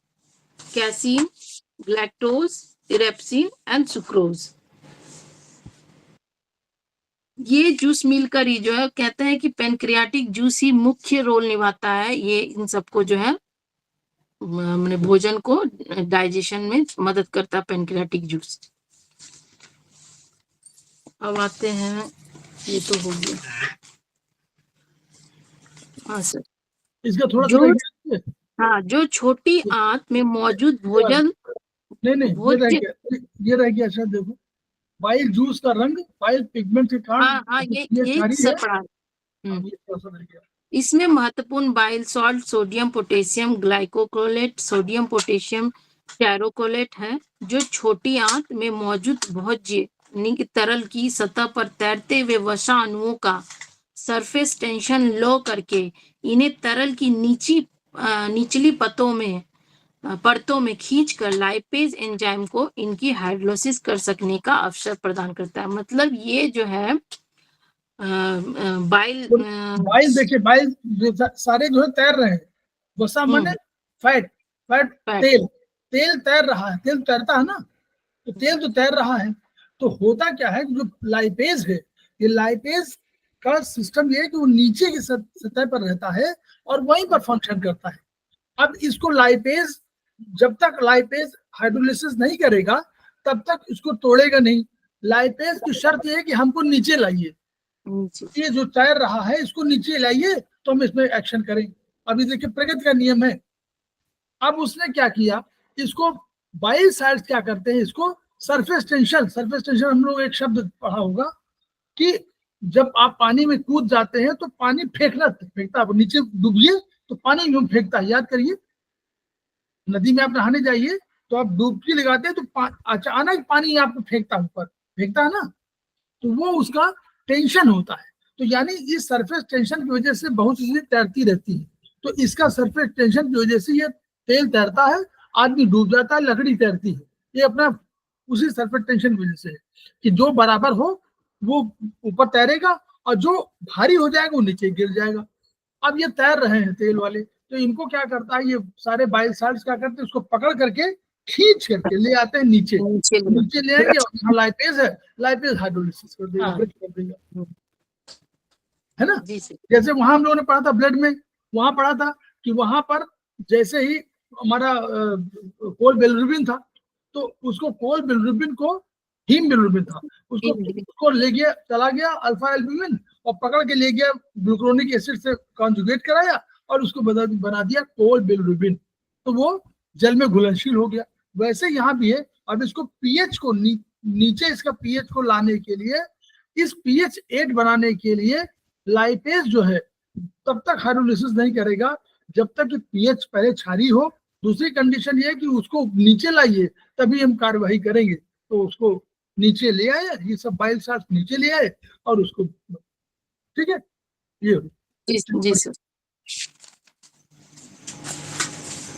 casein, galactose, erepsin and sucrose. ये जूस मिलकर ही जो है कहते हैं कि पैनक्रियाटिक जूस ही मुख्य रोल निभाता है। ये इन सबको जो है मैंने भोजन को डाइजेशन में मदद करता है पैनक्रियाटिक जूस। अब आते हैं, ये तो हो गया। हाँ सर, इसका थोड़ा हाँ, जो छोटी आंत में मौजूद भोजन नहीं ये रह गया। अच्छा देखो, बाइल जूस का रंग बाइल पिगमेंट के कारण, हाँ, ये सब पढ़ा। इसमें महत्वपूर्ण bile salt, sodium, potassium, glycocholate, sodium, potassium taurocholate है, जो छोटी आंत में मौजूद भोज्य तरल की सतह पर तैरते हुए वसा अणुओं का सरफेस टेंशन लो करके इन्हें तरल की निचली परतों में खींचकर लाइपेज एंजाइम को इनकी हाइड्रोलिसिस कर सकने का अवसर प्रदान करता है। मतलब ये जो है बाइल देखिए, बाइल सारे जो है तैर रहे हैं, वसा माने फैट, तेल तैर रहा है, तेल तैरता है ना, तो तेल तो तैर रहा है। तो होता क्या है, जो लाइपेज है, ये लाइपेज का सिस्टम ये है कि वो नीचे की सतह पर रहता है और वहीं पर फंक्शन करता है। अब इसको लाइपेज, जब तक लाइपेज हाइड्रोलिसिस नहीं करेगा तब तक इसको तोड़ेगा नहीं। लाइपेज की शर्त ये है कि हमको नीचे लाइए, ये जो तैर रहा है इसको नीचे लाइए तो हम इसमें एक्शन करें। अभी देखिए प्रगति का नियम है। अब उसने क्या किया, इसको बाइल साइड्स क्या करते हैं, इसको सरफेस टेंशन हम लोग एक शब्द पढ़ा होगा कि जब आप पानी में कूद जाते हैं तो पानी फेंकता, आप नीचे डूबिए तो पानी में फेंकता है। याद करिए, नदी में आप नहाने जाइए तो आप डुबकी लगाते हैं तो अचानक पानी आपको फेंकता है ना, तो वो उसका टेंशन होता है। तो यानी इस सरफेस टेंशन की वजह से बहुत सी चीजें तैरती रहती है। तो इसका सरफेस टेंशन की वजह से ये तेल तैरता है, आदमी डूब जाता है, लकड़ी तैरती है। ये अपना उसी सरफेस टेंशन की वजह से है कि जो बराबर हो वो ऊपर तैरेगा और जो भारी हो जाएगा वो नीचे गिर जाएगा। अब ये तैर रहे हैं तेल वाले, तो इनको क्या करता है, ये सारे बाइल साल्ट्स क्या करते हैं, उसको पकड़ करके खींच करके ले आते हैं नीचे। नीचे ले आएंगे और यहाँ लाइपेज है, लाइपेज हाइड्रोलिसिस कर देगा, ब्रेक कर देगा, है ना। जैसे वहां हम लोगों ने पढ़ा था ब्लड में, वहां पढ़ा था कि वहां पर जैसे ही हमारा कोल बिलिरुबिन था, तो उसको कोल बिलिरुबिन को हीम बिलिरुबिन था, उसको ले गया, चला गया अल्फा एल्ब्यूमिन और पकड़ के ले गया, ग्लूक्रोनिक एसिड से कॉन्जुगेट कराया और उसको बना दिया कोल बिलिरुबिन, तो वो जल में घुलनशील हो गया। वैसे यहाँ भी है। अब इसको पीएच को नीचे इसका पीएच को लाने के लिए, इस पीएच 8 बनाने के लिए लाइपेज जो है तब तक हाइड्रोलिसिस नहीं करेगा जब तक कि पीएच पहले क्षारीय हो। दूसरी कंडीशन ये है कि उसको नीचे लाइए, तभी हम कार्यवाही करेंगे। तो उसको नीचे ले आए, ये सब बाइल साल्ट नीचे ले आए और उसको, ठीक है, ये जी सर।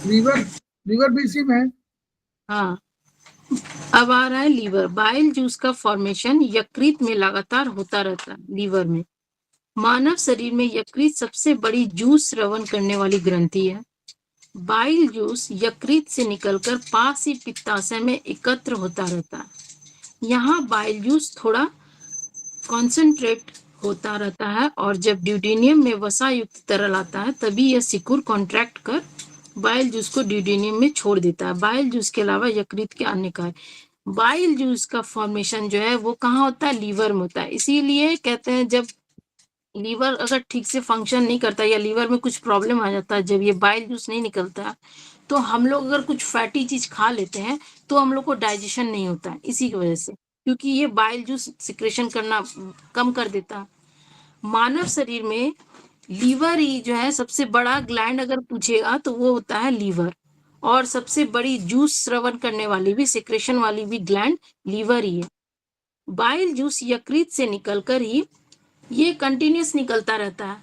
लीवर भी इसी में है। हाँ, अब आ रहा है लीवर। बाइल जूस का फॉर्मेशन यकृत में लगातार होता रहता है। लीवर में मानव शरीर में यकृत सबसे बड़ी जूस स्रवण करने वाली ग्रंथि है। बाइल जूस यकृत से निकलकर पास ही पित्ताशय में एकत्र होता रहता है। यहाँ बाइल जूस थोड़ा कॉन्सेंट्रेट होता रहता है और जब ड्यूडेनियम में वसा युक्त तरल आता है तभी यह सिकुड़ कॉन्ट्रैक्ट कर बाइल जूस को ड्यूडेनियम में छोड़ देता है। बाइल जूस के अलावा यकृत के अन्य कार्य, बाइल जूस का फॉर्मेशन जो है वो कहाँ होता है, लीवर में होता है। इसीलिए कहते हैं जब लीवर अगर ठीक से फंक्शन नहीं करता या लीवर में कुछ प्रॉब्लम आ जाता है, जब ये बाइल जूस नहीं निकलता, तो हम लोग अगर कुछ फैटी चीज खा लेते हैं तो हम लोग को डाइजेशन नहीं होता है, इसी की वजह से, क्योंकि ये बाइल जूस सिक्रेशन करना कम कर देता है। मानव शरीर में लीवर ही जो है सबसे बड़ा ग्लैंड अगर पूछेगा तो वो होता है लीवर, और सबसे बड़ी जूस स्रवण करने वाली भी, सिक्रेशन वाली भी ग्लैंड लीवर ही है। बाइल जूस यकृत से निकलकर ही ये कंटिन्यूस निकलता रहता है।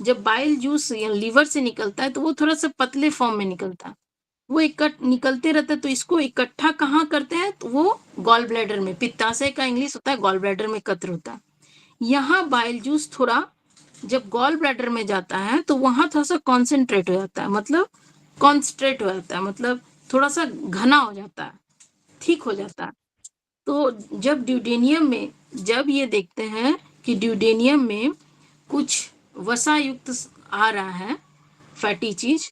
जब बाइल जूस लीवर से निकलता है तो वो थोड़ा सा पतले फॉर्म में निकलता है, वो निकलते रहता है। तो इसको इकट्ठा कहाँ करते हैं, तो वो गॉल ब्लैडर में, पित्ताशय का इंग्लिश होता है गॉल ब्लैडर में एकत्र होता है। यहाँ बाइल जूस थोड़ा जब गॉल ब्लैडर में जाता है तो वहां थोड़ा सा कॉन्सेंट्रेट हो जाता है, मतलब कॉन्सट्रेट हो जाता है, मतलब थोड़ा सा घना हो जाता है, ठीक हो जाता है। तो जब ड्यूडेनियम में, जब ये देखते हैं कि ड्यूडेनियम में कुछ वसा युक्त आ रहा है फैटी चीज,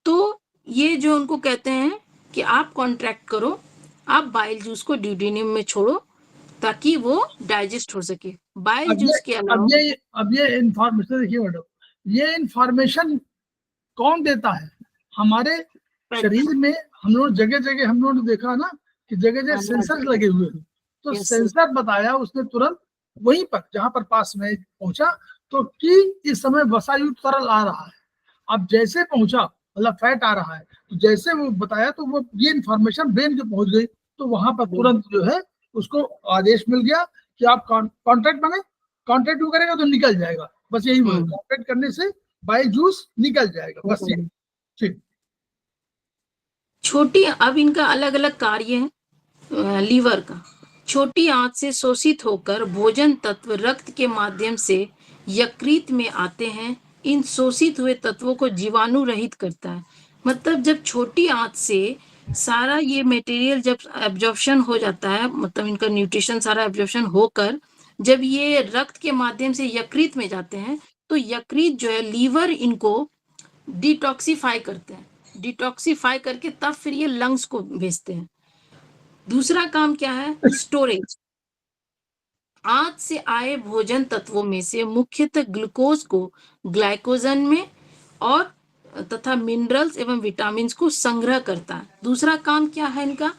तो ये जो उनको कहते हैं कि आप कॉन्ट्रैक्ट करो, आप बाइल जूस को ड्यूडेनियम में छोड़ो ताकि वो डाइजेस्ट हो सके। बाइल जूस के अलावा अब ये इंफॉर्मेशन देखिए मैडम, ये इंफॉर्मेशन कौन देता है, हमारे शरीर में। हम लोग जगह जगह हम लोगों ने देखा ना कि जगह जगह सेंसर लगे हुए हैं, तो सेंसर बताया उसने तुरंत वहीं पर जहां पर पास में पहुंचा तो कि इस समय वसायुक्त तरल आ रहा है। अब जैसे पहुंचा, मतलब फैट आ रहा है, तो जैसे वो बताया तो वो ये इंफॉर्मेशन ब्रेन के पहुंच गई, तो वहां पर तुरंत जो है उसको आदेश मिल गया कि आप कॉन्ट्रैक्ट बने, कॉन्ट्रैक्ट करेगा तो निकल जाएगा, बस यही कॉन्ट्रैक्ट करने से बाइल जूस निकल जाएगा, बस ये। ठीक, छोटी, अब इनका अलग अलग कार्य है लीवर का। छोटी आंत से शोषित होकर भोजन तत्व रक्त के माध्यम से यकृत में आते हैं। इन शोषित हुए तत्वों को जीवाणु रहित करता है। मतलब जब छोटी आंत से सारा ये मटेरियल जब एब्जॉर्प्शन हो जाता है, मतलब इनका न्यूट्रिशन सारा एब्जॉर्प्शन होकर जब ये रक्त के माध्यम से यकृत में जाते हैं, तो यकृत जो है, लीवर इनको डिटॉक्सिफाई करते हैं, डिटॉक्सिफाई करके तब फिर ये लंग्स को भेजते हैं। दूसरा काम क्या है, स्टोरेज। आंत से आए भोजन तत्वों में से मुख्यतः ग्लूकोज को ग्लाइकोजन में और तथा मिनरल्स एवं विटामिन को संग्रह करता है। दूसरा काम क्या है इनका,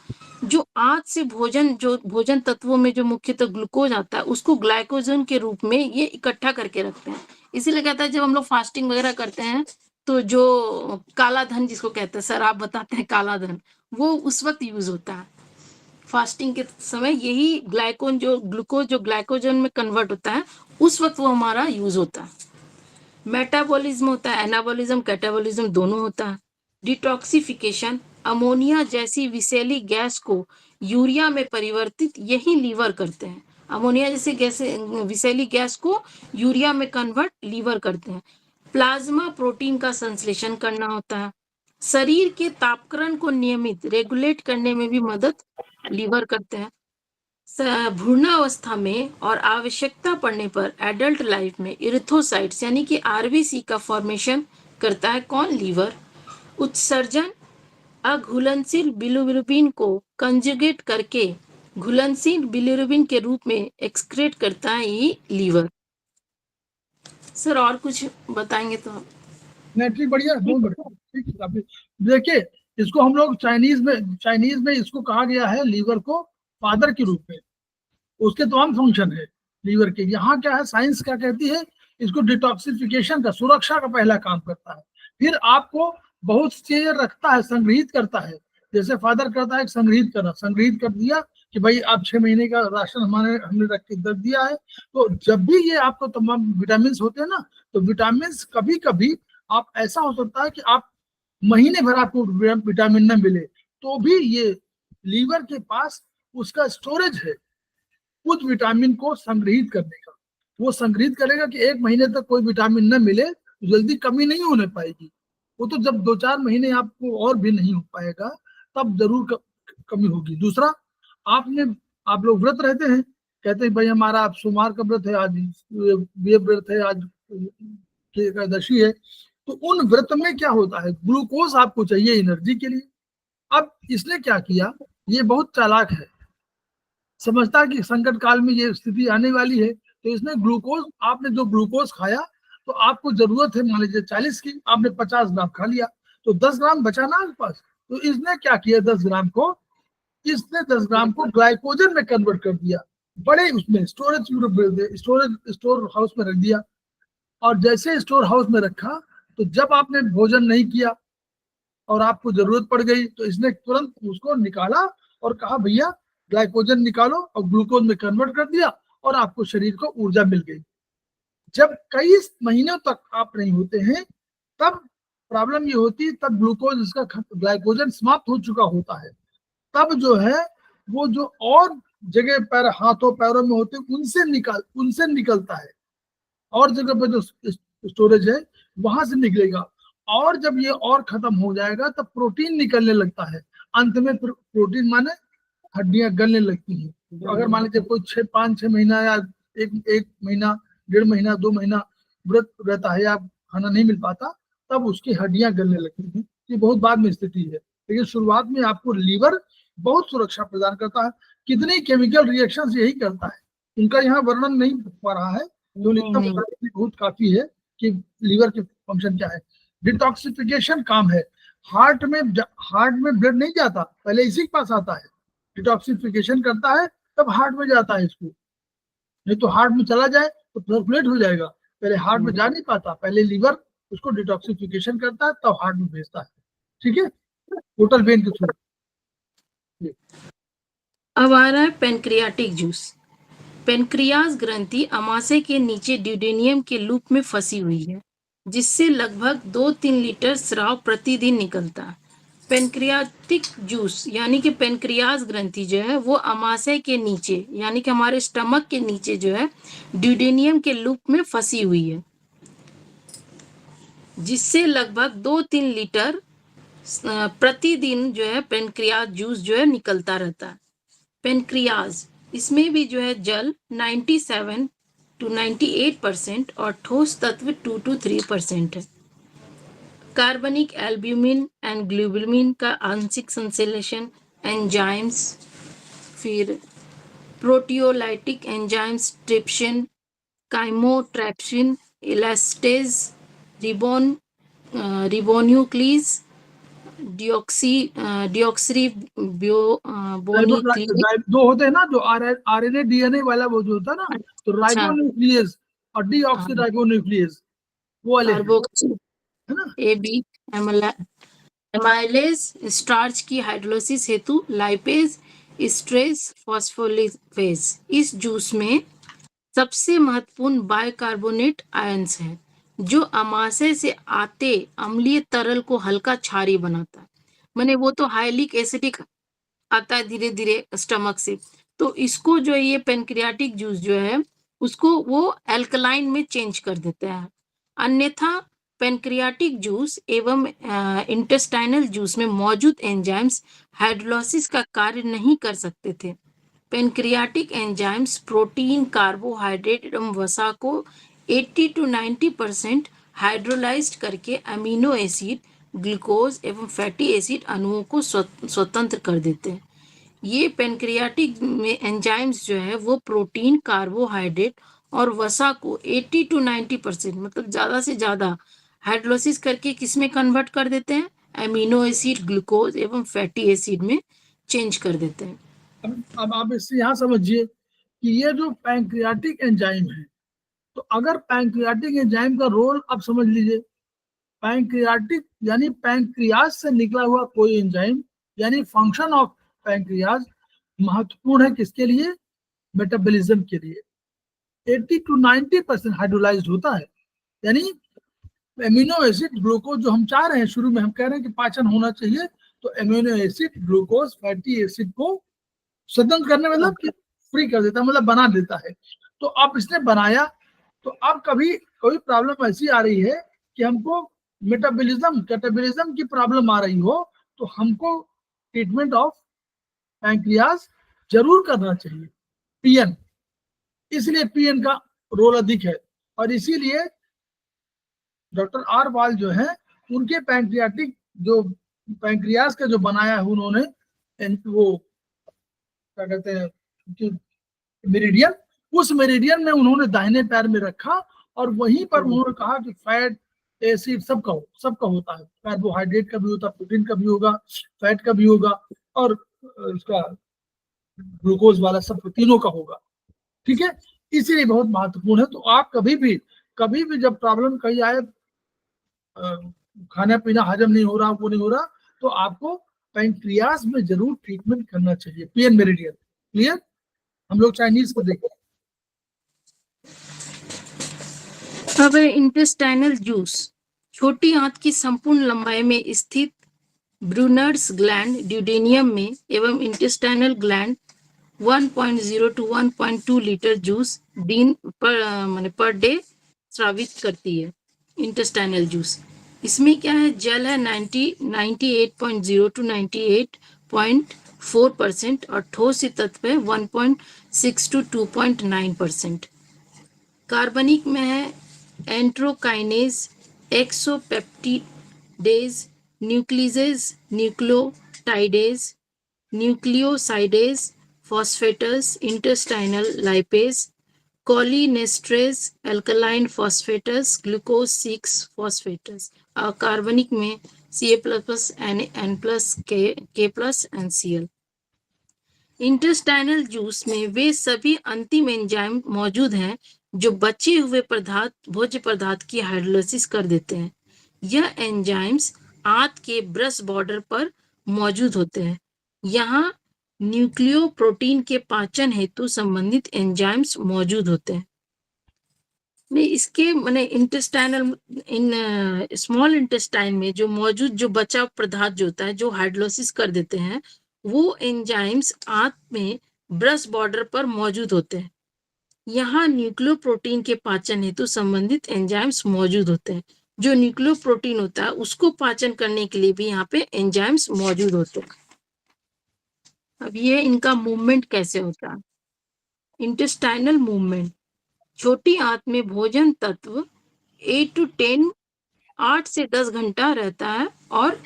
जो आंत से जो भोजन तत्वों में जो मुख्यतः ग्लूकोज आता है उसको ग्लाइकोजन के रूप में ये इकट्ठा करके रखते हैं। इसीलिए कहता है जब हम लोग फास्टिंग वगैरह करते हैं तो जो काला धन जिसको कहते हैं, सर आप बताते हैं काला धन, वो उस वक्त यूज होता है फास्टिंग के समय। यही ग्लाइकोन जो ग्लूकोज जो ग्लाइकोजन में कन्वर्ट होता है उस वक्त वो हमारा यूज होता है। मेटाबॉलिज्म होता है, एनाबॉलिज्म, कैटाबॉलिज्म दोनों होता है। डिटॉक्सिफिकेशन, अमोनिया जैसी विषैली गैस को यूरिया में परिवर्तित यही लीवर करते हैं। अमोनिया जैसे गैस, विषैली गैस को यूरिया में कन्वर्ट लीवर करते हैं। प्लाज्मा प्रोटीन का संश्लेषण करना होता है। शरीर के तापक्रम को नियमित रेगुलेट करने में भी मदद लीवर करते हैं। भ्रूणावस्था में और आवश्यकता पड़ने पर एडल्ट लाइफ में इरिथ्रोसाइट्स यानी कि आरबीसी का फॉर्मेशन करता है कौन? लीवर। उत्सर्जन, अघुलनशील बिलिरुबिन को कंजुगेट करके घुलनशील बिलिरुबिन के रूप में एक्सक्रेट करता है ये लीवर। सर और कुछ बताएंगे तो आप? नहीं ठीक, बढ़िया, बहुत बढ़िया, ठीक है काफी। देखिए, इसको हम लोग चाइनीज में इसको कहा गया है लीवर को फादर के रूप में। उसके तमाम फंक्शन है लीवर के। यहाँ क्या है, साइंस क्या कहती है, इसको डिटॉक्सिफिकेशन का, सुरक्षा का पहला काम करता है। फिर आपको बहुत चीजें रखता है, संग्रहित करता है। जैसे फादर करता है संग्रहित करना, संग्रहित कर दिया कि भाई आप 6 महीने का राशन हमने रख के दे दिया है। तो जब भी ये आपको तमाम विटामिन होते हैं ना, तो विटामिन कभी कभी आप ऐसा हो सकता है कि आप महीने भर आपको विटामिन न मिले, तो भी ये लीवर के पास उसका स्टोरेज है उस विटामिन को संग्रहित करने का। वो संग्रहित करेगा कि 1 महीने तक कोई विटामिन न मिले तो जल्दी कमी नहीं होने पाएगी। वो तो जब 2-4 महीने आपको और भी नहीं हो पाएगा, तब जरूर कमी होगी। दूसरा, आप लोग व्रत रहते हैं, कहते हैं भाई हमारा आप सोमवार का व्रत है, आज ये व्रत है, आज एकादशी है। तो उन व्रत में क्या होता है, ग्लूकोज आपको चाहिए एनर्जी के लिए। अब इसने क्या किया, ये बहुत चालाक है, समझता है कि संकट काल में ये स्थिति आने वाली है, तो इसने ग्लूकोज, आपने जो ग्लूकोज खाया, तो आपको जरूरत है मान लीजिए 40 की, आपने 50 ग्राम खा लिया, तो 10 ग्राम बचा ना आपके पास। तो इसने क्या किया, 10 ग्राम को, इसने 10 ग्राम को ग्लाइकोजन में कन्वर्ट कर दिया, बड़े उसमें स्टोर हाउस में रख दिया। और जैसे स्टोर हाउस में रखा, तो जब आपने भोजन नहीं किया और आपको जरूरत पड़ गई, तो इसने तुरंत उसको निकाला और कहा भैया ग्लाइकोजन निकालो, और ग्लूकोज में कन्वर्ट कर दिया, और आपको शरीर को ऊर्जा मिल गई। जब कई महीनों तक आप नहीं होते हैं, तब प्रॉब्लम ये होती है, तब ग्लूकोज इसका ग्लाइकोजन समाप्त हो चुका होता है। तब जो है वो जो और जगह पैर, हाथों पैरों में होते हैं, उनसे निकलता है, और जगह पर जो स्टोरेज है वहां से निकलेगा। और जब ये और खत्म हो जाएगा, तब प्रोटीन निकलने लगता है। अंत में प्रोटीन माने हड्डियां गलने लगती हैं। तो अगर मान लीजिए कोई 5-6 महीना या एक महीना, 1.5 महीना, 2 महीना व्रत रहता है या खाना नहीं मिल पाता, तब उसकी हड्डियां गलने लगती हैं। ये बहुत बाद में स्थिति है, लेकिन शुरुआत में आपको लीवर बहुत सुरक्षा प्रदान करता है। कितनी केमिकल रिएक्शन यही करता है, उनका यहाँ वर्णन नहीं हो रहा है, तो इतना बताना बहुत काफी है कि लीवर के फंक्शन क्या है। डिटॉक्सिफिकेशन काम है, हार्ट में ब्लड नहीं जाता, पहले इसी के पास आता है। डिटॉक्सिफिकेशन करता है तब हार्ट में जाता है इसको, नहीं तो हार्ट में चला जाए तो सर्कुलेट हो जाएगा। पहले हार्ट में जा नहीं पाता, पहले लीवर उसको डिटॉक्सिफिकेशन करता है, तब हार्ट में भेजता है। ठीक है, टोटल वेन के थ्रू। अब आ रहा है पेनक्रियाटिक जूस। पेनक्रियाज ग्रंथि अमाशय के नीचे ड्यूडेनियम के लूप में फंसी हुई है, जिससे लगभग 2-3 लीटर स्राव प्रतिदिन निकलता है। पेनक्रियाटिक जूस यानी कि पेनक्रियाज ग्रंथि जो है वो अमाशय के नीचे यानी कि हमारे स्टमक के नीचे जो है ड्यूडेनियम के लूप में फंसी हुई है, जिससे लगभग 2-3 लीटर प्रतिदिन जो है पेनक्रियाज जूस जो है निकलता रहता है। पेनक्रियाज, इसमें भी जो है जल 97 to 98% और ठोस तत्व 2 to 3% है। कार्बनिक एल्ब्यूमिन एंड ग्लोबुलिन का आंशिक संश्लेषण, एंजाइम्स, फिर प्रोटियोलाइटिक एंजाइम्स, ट्रिप्सिन, काइमोट्रैप्सिन, इलास्टेज, रिबोन्यूक्लीज, दो होते हैं ना, जो आरएनए डीएनए वाला वो जो होता है ना, तो राइबोन्यूक्लियस और डीऑक्सीराइबोन्यूक्लियस वो वाले है ना। एबी एमाइलेज स्टार्च की हाइड्रोलिसिस हेतु लाइपेज स्ट्रेस फॉस्फोलिपेज। इस जूस में सबसे महत्वपूर्ण बाइकार्बोनेट आयंस हैं, जो अमाशय से आते अम्लीय तरल को हल्का क्षारीय बनाता है। माने वो तो हाइलिक एसिडिक आता है धीरे धीरे स्टमक से, तो इसको जो ये पेनक्रियाटिक जूस जो है उसको वो अल्कलाइन में चेंज कर देता है। अन्यथा पेनक्रियाटिक जूस एवं इंटेस्टाइनल जूस में मौजूद एंजाइम्स हाइड्रोलाइसिस का कार्य नहीं कर सकते थे। पेनक्रियाटिक एंजाइम्स प्रोटीन, कार्बोहाइड्रेट एवं वसा को 80 to 90% हाइड्रोलाइज्ड करके अमीनो एसिड, ग्लूकोज एवं फैटी एसिड अणुओं को स्वतंत्र कर देते हैं। ये पेनक्रियाटिक में एंजाइम्स जो है वो प्रोटीन, कार्बोहाइड्रेट और वसा को 80 to 90% मतलब ज्यादा से ज्यादा हाइड्रोलाइसिस करके किसमें कन्वर्ट कर देते हैं? अमीनो एसिड, ग्लूकोज एवं फैटी एसिड में चेंज कर देते हैं। अब आप इससे यहाँ समझिए कि ये जो पैंक्रियाटिक एंजाइम है, तो अगर पैंक्रियाटिक एंजाइम का रोल अब समझ लीजिए, पैंक्रियाटिक यानी पैंक्रियाज से निकला हुआ कोई एंजाइम, यानी फंक्शन ऑफ पैंक्रियाज महत्वपूर्ण है किसके लिए? मेटाबॉलिज्म के लिए। 80 to 90% हाइड्रोलाइज्ड होता है, यानी एमिनो एसिड, ग्लूकोज जो हम चाह रहे हैं, शुरू में हम कह रहे हैं कि पाचन होना चाहिए, तो amino acid, glucose, fatty acid को स्वतंत्र करने मतलब कि फ्री कर देता है, मतलब बना देता है। तो अब इसने बनाया, तो अब कभी कोई प्रॉब्लम ऐसी आ रही है कि हमको मेटाबॉलिज्म, कैटाबॉलिज्म की प्रॉब्लम आ रही हो, तो हमको ट्रीटमेंट ऑफ पैंक्रियाज जरूर करना चाहिए, पीएन। इसलिए पीएन का रोल अधिक है, और इसीलिए डॉक्टर आर वाल जो है, उनके पैंक्रियाटिक जो पैंक्रियाज का जो बनाया है उन्होंने, वो क्या कहते हैं मेरिडियन, उस मेरिडियन में उन्होंने दाहिने पैर में रखा, और वहीं पर उन्होंने कहा कि फैट, एसिड सबका होता है, कार्बोहाइड्रेट का भी होता है, प्रोटीन का भी होगा, फैट का भी होगा, और उसका ग्लूकोज वाला सब तीनों का होगा। ठीक है, इसीलिए बहुत महत्वपूर्ण है। तो आप कभी भी जब प्रॉब्लम कहीं आए, खाना पीना हजम नहीं हो रहा, वो नहीं हो रहा, तो आपको पैंक्रियाज में जरूर ट्रीटमेंट करना चाहिए, पीएन मेरिडियन। क्लियर? हम लोग चाइनीज को देखें। अब इंटेस्टाइनल जूस, छोटी आंत की संपूर्ण लंबाई में स्थित ब्रूनर्स ग्लैंड ड्यूडेनियम में एवं intestinal gland 1.0 to 1.2 litre juice दिन पर डे स्रावित करती है। इंटेस्टाइनल जूस, इसमें क्या है? जल है 98.0 to 98.4% और ठोस तत्व है 1.6 to 2.9%। कार्बनिक में है enterokinase, exopeptidase, nucleases, nucleotidase, nucleosidase, phosphatase, intestinal lipase, cholinesterase, alkaline phosphatase, glucose 6 phosphatase. और कार्बनिक में Ca++, Na+, K+, NCl। Intestinal juice में वे सभी अंतिम एंजाइम मौजूद हैं जो बचे हुए भोज्य पदार्थ की हाइड्रोलाइसिस कर देते हैं। यह एंजाइम्स आंत के ब्रश बॉर्डर पर मौजूद होते हैं। यहाँ न्यूक्लियो प्रोटीन के पाचन हेतु संबंधित एंजाइम्स मौजूद होते हैं। इसके माने इंटेस्टाइनल, स्मॉल इंटेस्टाइन में जो मौजूद जो बचा पदार्थ जो होता है, जो हाइड्रोलाइसिस कर देते हैं, वो एंजाइम्स आंत में ब्रश बॉर्डर पर मौजूद होते हैं। यहाँ न्यूक्लियो प्रोटीन के पाचन हेतु संबंधित एंजाइम्स मौजूद होते हैं। जो न्यूक्लियो प्रोटीन होता है उसको पाचन करने के लिए भी यहाँ पे एंजाइम्स मौजूद होते हैं। अब ये इनका मूवमेंट कैसे होता है? इंटेस्टाइनल मूवमेंट, छोटी आंत में भोजन तत्व 8 to 10 8 से 10 घंटा रहता है और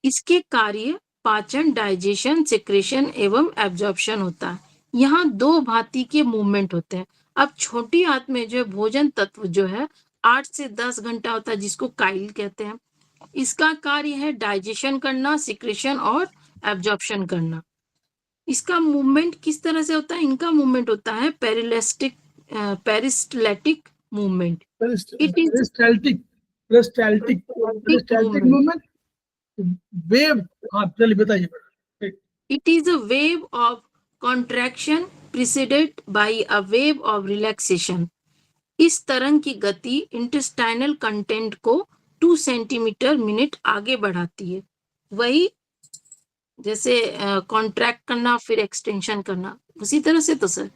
इसके कार्य पाचन, डाइजेशन, सिक्रेशन एवं एब्जॉर्प्शन होता है। यहाँ दो भांति के मूवमेंट होते हैं। अब छोटी आंत में जो भोजन तत्व जो है 8 से 10 घंटा होता है, जिसको काइल कहते हैं। इसका कार्य है डाइजेशन करना, सिक्रेशन और एब्जॉर्प्शन करना। इसका मूवमेंट किस तरह से होता है? इनका मूवमेंट होता है peristaltic movement. Peristaltic movement, wave. हाँ चलिए बताइए। It is a wave of contraction preceded by a wave of relaxation. इस तरंग की गति इंटेस्टाइनल कंटेंट को 2 सेंटीमीटर मिनट आगे बढ़ाती है। वही जैसे कॉन्ट्रैक्ट करना फिर एक्सटेंशन करना, उसी तरह से तो सर।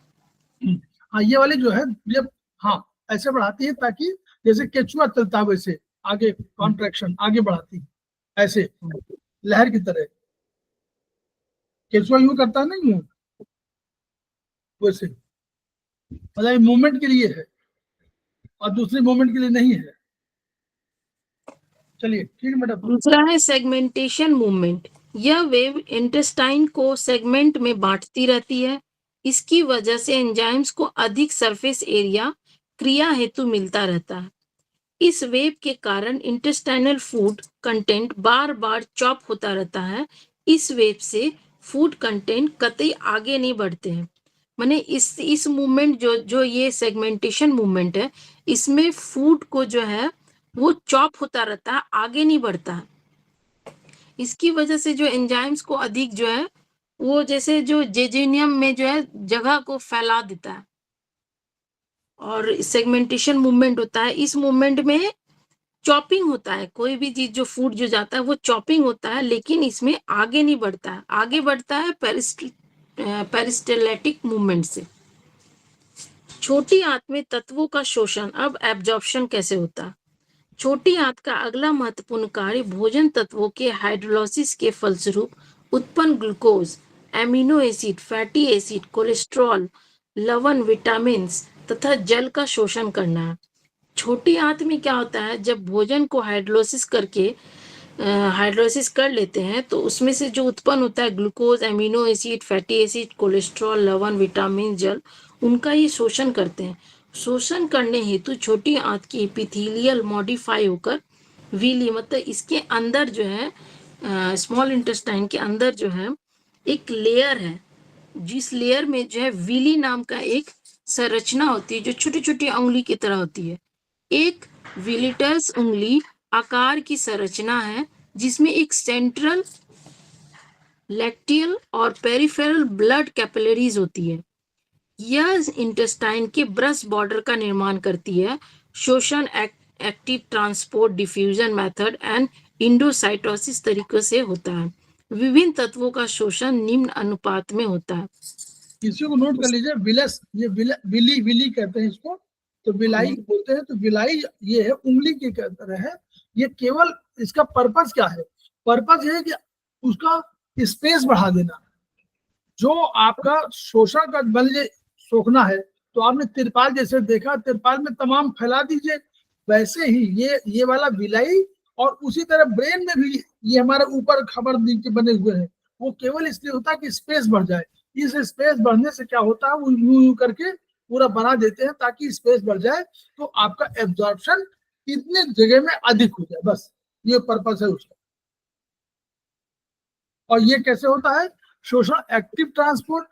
हाँ, ये वाली जो है ये, हाँ ऐसे बढ़ाती है ताकि जैसे केचुआ चलता है वैसे आगे कॉन्ट्रैक्शन आगे बढ़ाती है, ऐसे लहर की तरह। केचुआ यूं करता है ना, यूं वैसे, मतलब मूवमेंट के लिए है और दूसरी मूवमेंट के लिए नहीं है। चलिए ठीक है मैडम। दूसरा है सेगमेंटेशन मूवमेंट। यह वेव इंटेस्टाइन को सेगमेंट में बांटती रहती है। इसकी वजह से एंजाइम्स को अधिक सरफेस एरिया क्रिया हेतु मिलता रहता है। इस वेव के कारण इंटेस्टाइनल फूड कंटेंट बार बार चॉप होता रहता है। इस वेव से फूड कंटेंट कतई आगे नहीं बढ़ते हैं। माने इस मूवमेंट जो ये सेगमेंटेशन मूवमेंट है, इसमें फूड को जो है वो चॉप होता रहता है, आगे नहीं बढ़ता है। इसकी वजह से जो एंजाइम्स को अधिक जो है वो जैसे जो जेजेनियम में जो है जगह को फैला देता है। और सेगमेंटेशन मूवमेंट होता है, इस मूवमेंट में चॉपिंग होता है। कोई भी चीज जो फूड जो जाता है वो चॉपिंग होता है, लेकिन इसमें आगे नहीं बढ़ता है। आगे बढ़ता है पेरिस्टेलेटिक मूवमेंट से। छोटी आंत में तत्वों का शोषण। अब एब्जॉर्प्शन कैसे होता है? छोटी आंत का अगला महत्वपूर्ण कार्य भोजन तत्वों के हाइड्रोलाइसिस के फलस्वरूप उत्पन्न glucose, amino acid, fatty acid, cholesterol, लवण, विटामिन तथा जल का शोषण करना है। छोटी आंत में क्या होता है, जब भोजन को हाइड्रोलाइसिस कर लेते हैं तो उसमें से जो उत्पन्न होता है glucose, amino acid, fatty acid, cholesterol, लवण, विटामिन, जल, उनका ये शोषण करते हैं। शोषण करने हेतु छोटी आंत की एपिथेलियल मॉडिफाई होकर विली, मतलब इसके अंदर जो है स्मॉल इंटेस्टाइन के अंदर जो है एक लेयर है, जिस लेयर में जो है विली नाम का एक संरचना होती है जो छोटी छोटी उंगली की तरह होती है। एक विलिटस उंगली आकार की संरचना है जिसमें एक सेंट्रल, लैक्टियल और पेरिफेरल ब्लड कैपिलरीज होती है। यह इंटेस्टाइन के ब्रश बॉर्डर का निर्माण करती है। शोषण active transport, diffusion method and endocytosis तरीकों से होता है। विभिन्न तत्वों का शोषण निम्न अनुपात में होता है। इसी को नोट कर लीजिए, विलस, ये विली विली कहते हैं इसको, तो विलाई बोलते हैं। तो विलाई ये है, उंगली की तरह है। ये केवल इसका पर्पस क्या है? पर्पस ये है कि उसका स्पेस बढ़ा देना। जो आपका शोषण का बल ये सोखना है, तो आपने तिरपाल जैसे देखा, तिरपाल में तमाम फैला दीजिए, वैसे ही ये वाला विलाई। और उसी तरह ब्रेन में भी ये हमारे ऊपर खबर नीचे बने हुए हैं, वो केवल इसलिए होता है कि स्पेस बढ़ जाए। इस स्पेस बढ़ने से क्या होता है, वो यूं यूं करके पूरा बना देते हैं ताकि स्पेस बढ़ जाए, तो आपका एब्जॉर्प्शन इतने जगह में अधिक हो जाए, बस ये पर्पस है उसका। और ये कैसे होता है? शोषण एक्टिव ट्रांसपोर्ट,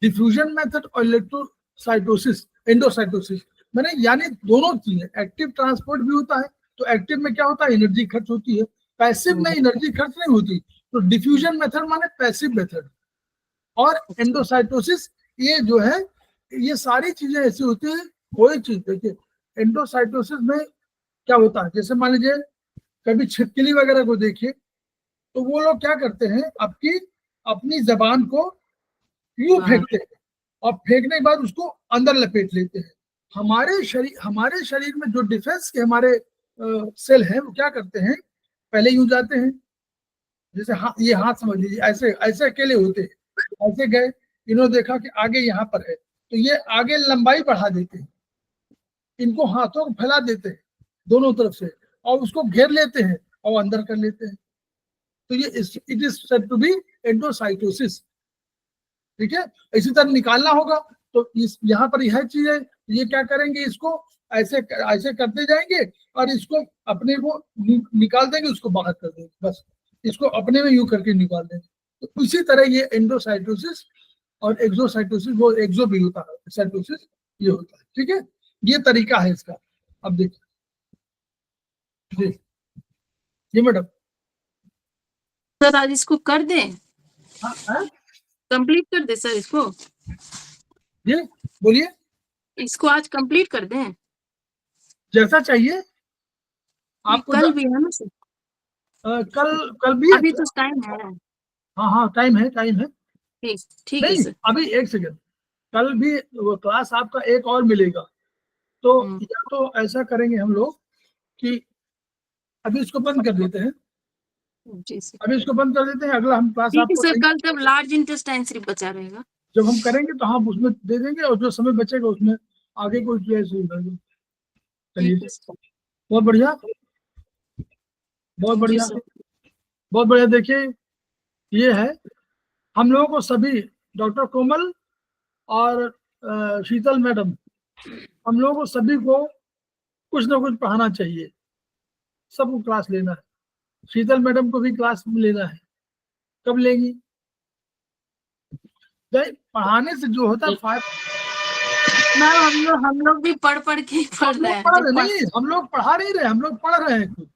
डिफ्यूजन मेथड और इलेक्ट्रोसाइटोसिस, एंडोसाइटोसिस, मैंने यानी दोनों चीजें। एक्टिव ट्रांसपोर्ट भी होता है, तो एक्टिव में क्या होता है, एनर्जी खर्च होती है। पैसिव में एनर्जी खर्च नहीं होती। तो डिफ्यूजन मेथड माने पैसिव मेथड, और एंडोसाइटोसिस ये जो है, ये सारी चीजें ऐसी होती है। कोई चीज देखिए, एंडोसाइटोसिस में क्या होता है, जैसे मान लीजिए कभी छिपकली वगैरह को देखिए, तो वो लोग क्या करते हैं, अपनी जबान को यूं फेंकते हैं और फेंकने के बाद उसको अंदर लपेट लेते हैं। हमारे शरीर में जो डिफेंस के हमारे सेल हैं, वो क्या करते हैं, पहले यूं जाते हैं, जैसे ये हाथ समझ लीजिए, ऐसे ऐसे अकेले होते हैं, ऐसे गए, इन्होंने देखा कि आगे यहाँ पर है, तो ये आगे लंबाई बढ़ा देते हैं, इनको हाथों को फैला देते हैं दोनों तरफ से, और उसको घेर लेते हैं और अंदर कर लेते हैं। तो ये it is said to be endocytosis. ठीक है, इसी तरह निकालना होगा, तो इस यहाँ पर यह चीज है, ये क्या करेंगे, इसको ऐसे ऐसे करते जाएंगे और इसको अपने को निकाल देंगे, उसको बाहर कर देंगे, बस इसको अपने में यूं करके निकाल देंगे। तो इसी तरह ये एंडोसाइटोसिस और एक्सोसाइटोसिस, वो एक्सो भी होता है, साइटोसिस ये होता है। ठीक है, ये तरीका है इसका। अब देखिए जी, जी मैडम। सर आज इसको कर दें, हाँ, कंप्लीट कर दे सर इसको, जी बोलिए। इसको आज कंप्लीट कर दें। जैसा चाहिए ये आपको। कल भी है ना सर? कल भी है। अभी तो टाइम है। हाँ हाँ, टाइम है, टाइम है। ठीक ठीक है नहीं, सर। अभी एक सेकंड, कल भी वो क्लास आपका एक और मिलेगा। तो या तो ऐसा करेंगे हम लोग कि अभी इसको बंद कर देते हैं, जी सर। अभी इसको बंद कर देते हैं, अगला हम क्लास ठीक है आपको सर, देंगे। कल तब लार्ज इंटेस्टाइन सिर्फ बचा रहेगा। जब हम करेंगे तो हम उसमें दे देंगे, और जो समय बचेगा उसमें आगे कोई चॉइस नहीं करेंगे। चलिए, ठीक है सर। बहुत बढ़िया, बहुत थैंक यू बढ़िया, सर। बहुत बढ़िया। देखिए, ये है, हम लोगों को सभी, डॉक्टर कोमल और शीतल मैडम, हम लोगों को सभी को कुछ ना कुछ पढ़ाना चाहिए, सबको क्लास लेना है। शीतल मैडम को भी क्लास लेना है, कब लेंगी? पढ़ाने से जो होता है फायदा। मैम हम लोग भी पढ़ पढ़ के ही पढ़ हम रहे लोग हैं। पढ़ जब रहे पढ़, नहीं, हम लोग पढ़ा नहीं रहे, हम लोग पढ़ रहे हैं खुद।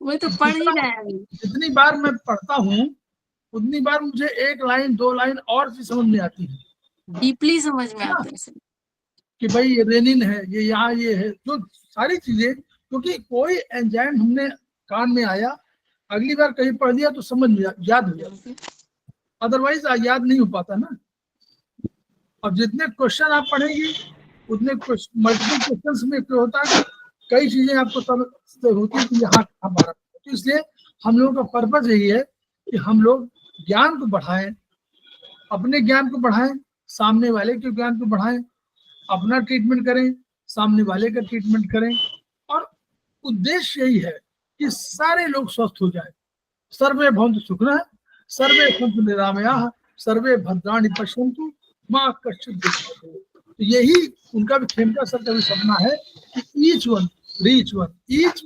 वही तो पढ़ ही रहे हैं अभी। जितनी बार मैं पढ़ता हूँ उतनी बार मुझे एक लाइन दो लाइन और भी समझ में आती है डीपली समझ में ना, आता है सर। कि भाई ये रेनिन है, ये यहाँ ये है, जो सारी चीजें, क्योंकि कोई एंजाइम हमने कान में आया, अगली बार कहीं पढ़ दिया तो समझ में याद हो जाता, अदरवाइज याद नहीं हो पाता ना। और जितने क्वेश्चन आप पढ़ेंगे उतने मल्टीपल क्वेश्चंस में क्या होता है कि कई चीजें आपको तब होती है कि यहाँ हमारा, तो इसलिए हम लोगों का पर्पज यही है कि हम लोग ज्ञान को बढ़ाएं, अपने ज्ञान को बढ़ाएं, सामने वाले के ज्ञान को बढ़ाएं, अपना ट्रीटमेंट करें, सामने वाले का ट्रीटमेंट करें, और उद्देश्य यही है कि सारे लोग स्वस्थ हो जाएं। सर्वे भवन्तु सुखिनः, सर्वे सन्तु निरामयाः, सर्वे भद्राणि पश्यन्तु मां कश्चित् दुःखभाग् भवेत्। तो यही उनका भी, खेमका सर का भी सपना है कि each one reach one, each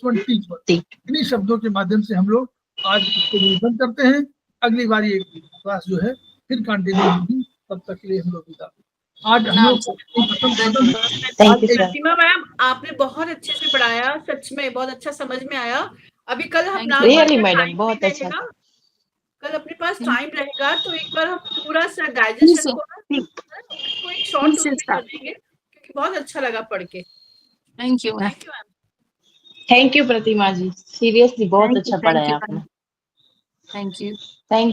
one teach one. इन्हीं शब्दों के माध्यम से हम लोग आज इसको निवेदन करते हैं। अगली बार ये क्लास जो है फिर कंटिन्यू होगी, तब तक के लिए हम लोग विदा। आज हम लोग थैंक यू प्रतिमा मैम, आपने बहुत अच्छे से पढ़ाया, सच में बहुत अच्छा समझ में आया। अभी कल हम रियली मैडम बहुत अच्छा था। कल अपने पास टाइम रहेगा तो एक बार हम पूरा सा डाइजेशन को एक शॉर्ट उसमें कर देंगे, क्योंकि बहुत अच्छा लगा पढ़ के। Thank you ma'am. Thank you Pratima ji, seriously बहुत अच्छा पढ़ाया आपने। Thank you. थैंक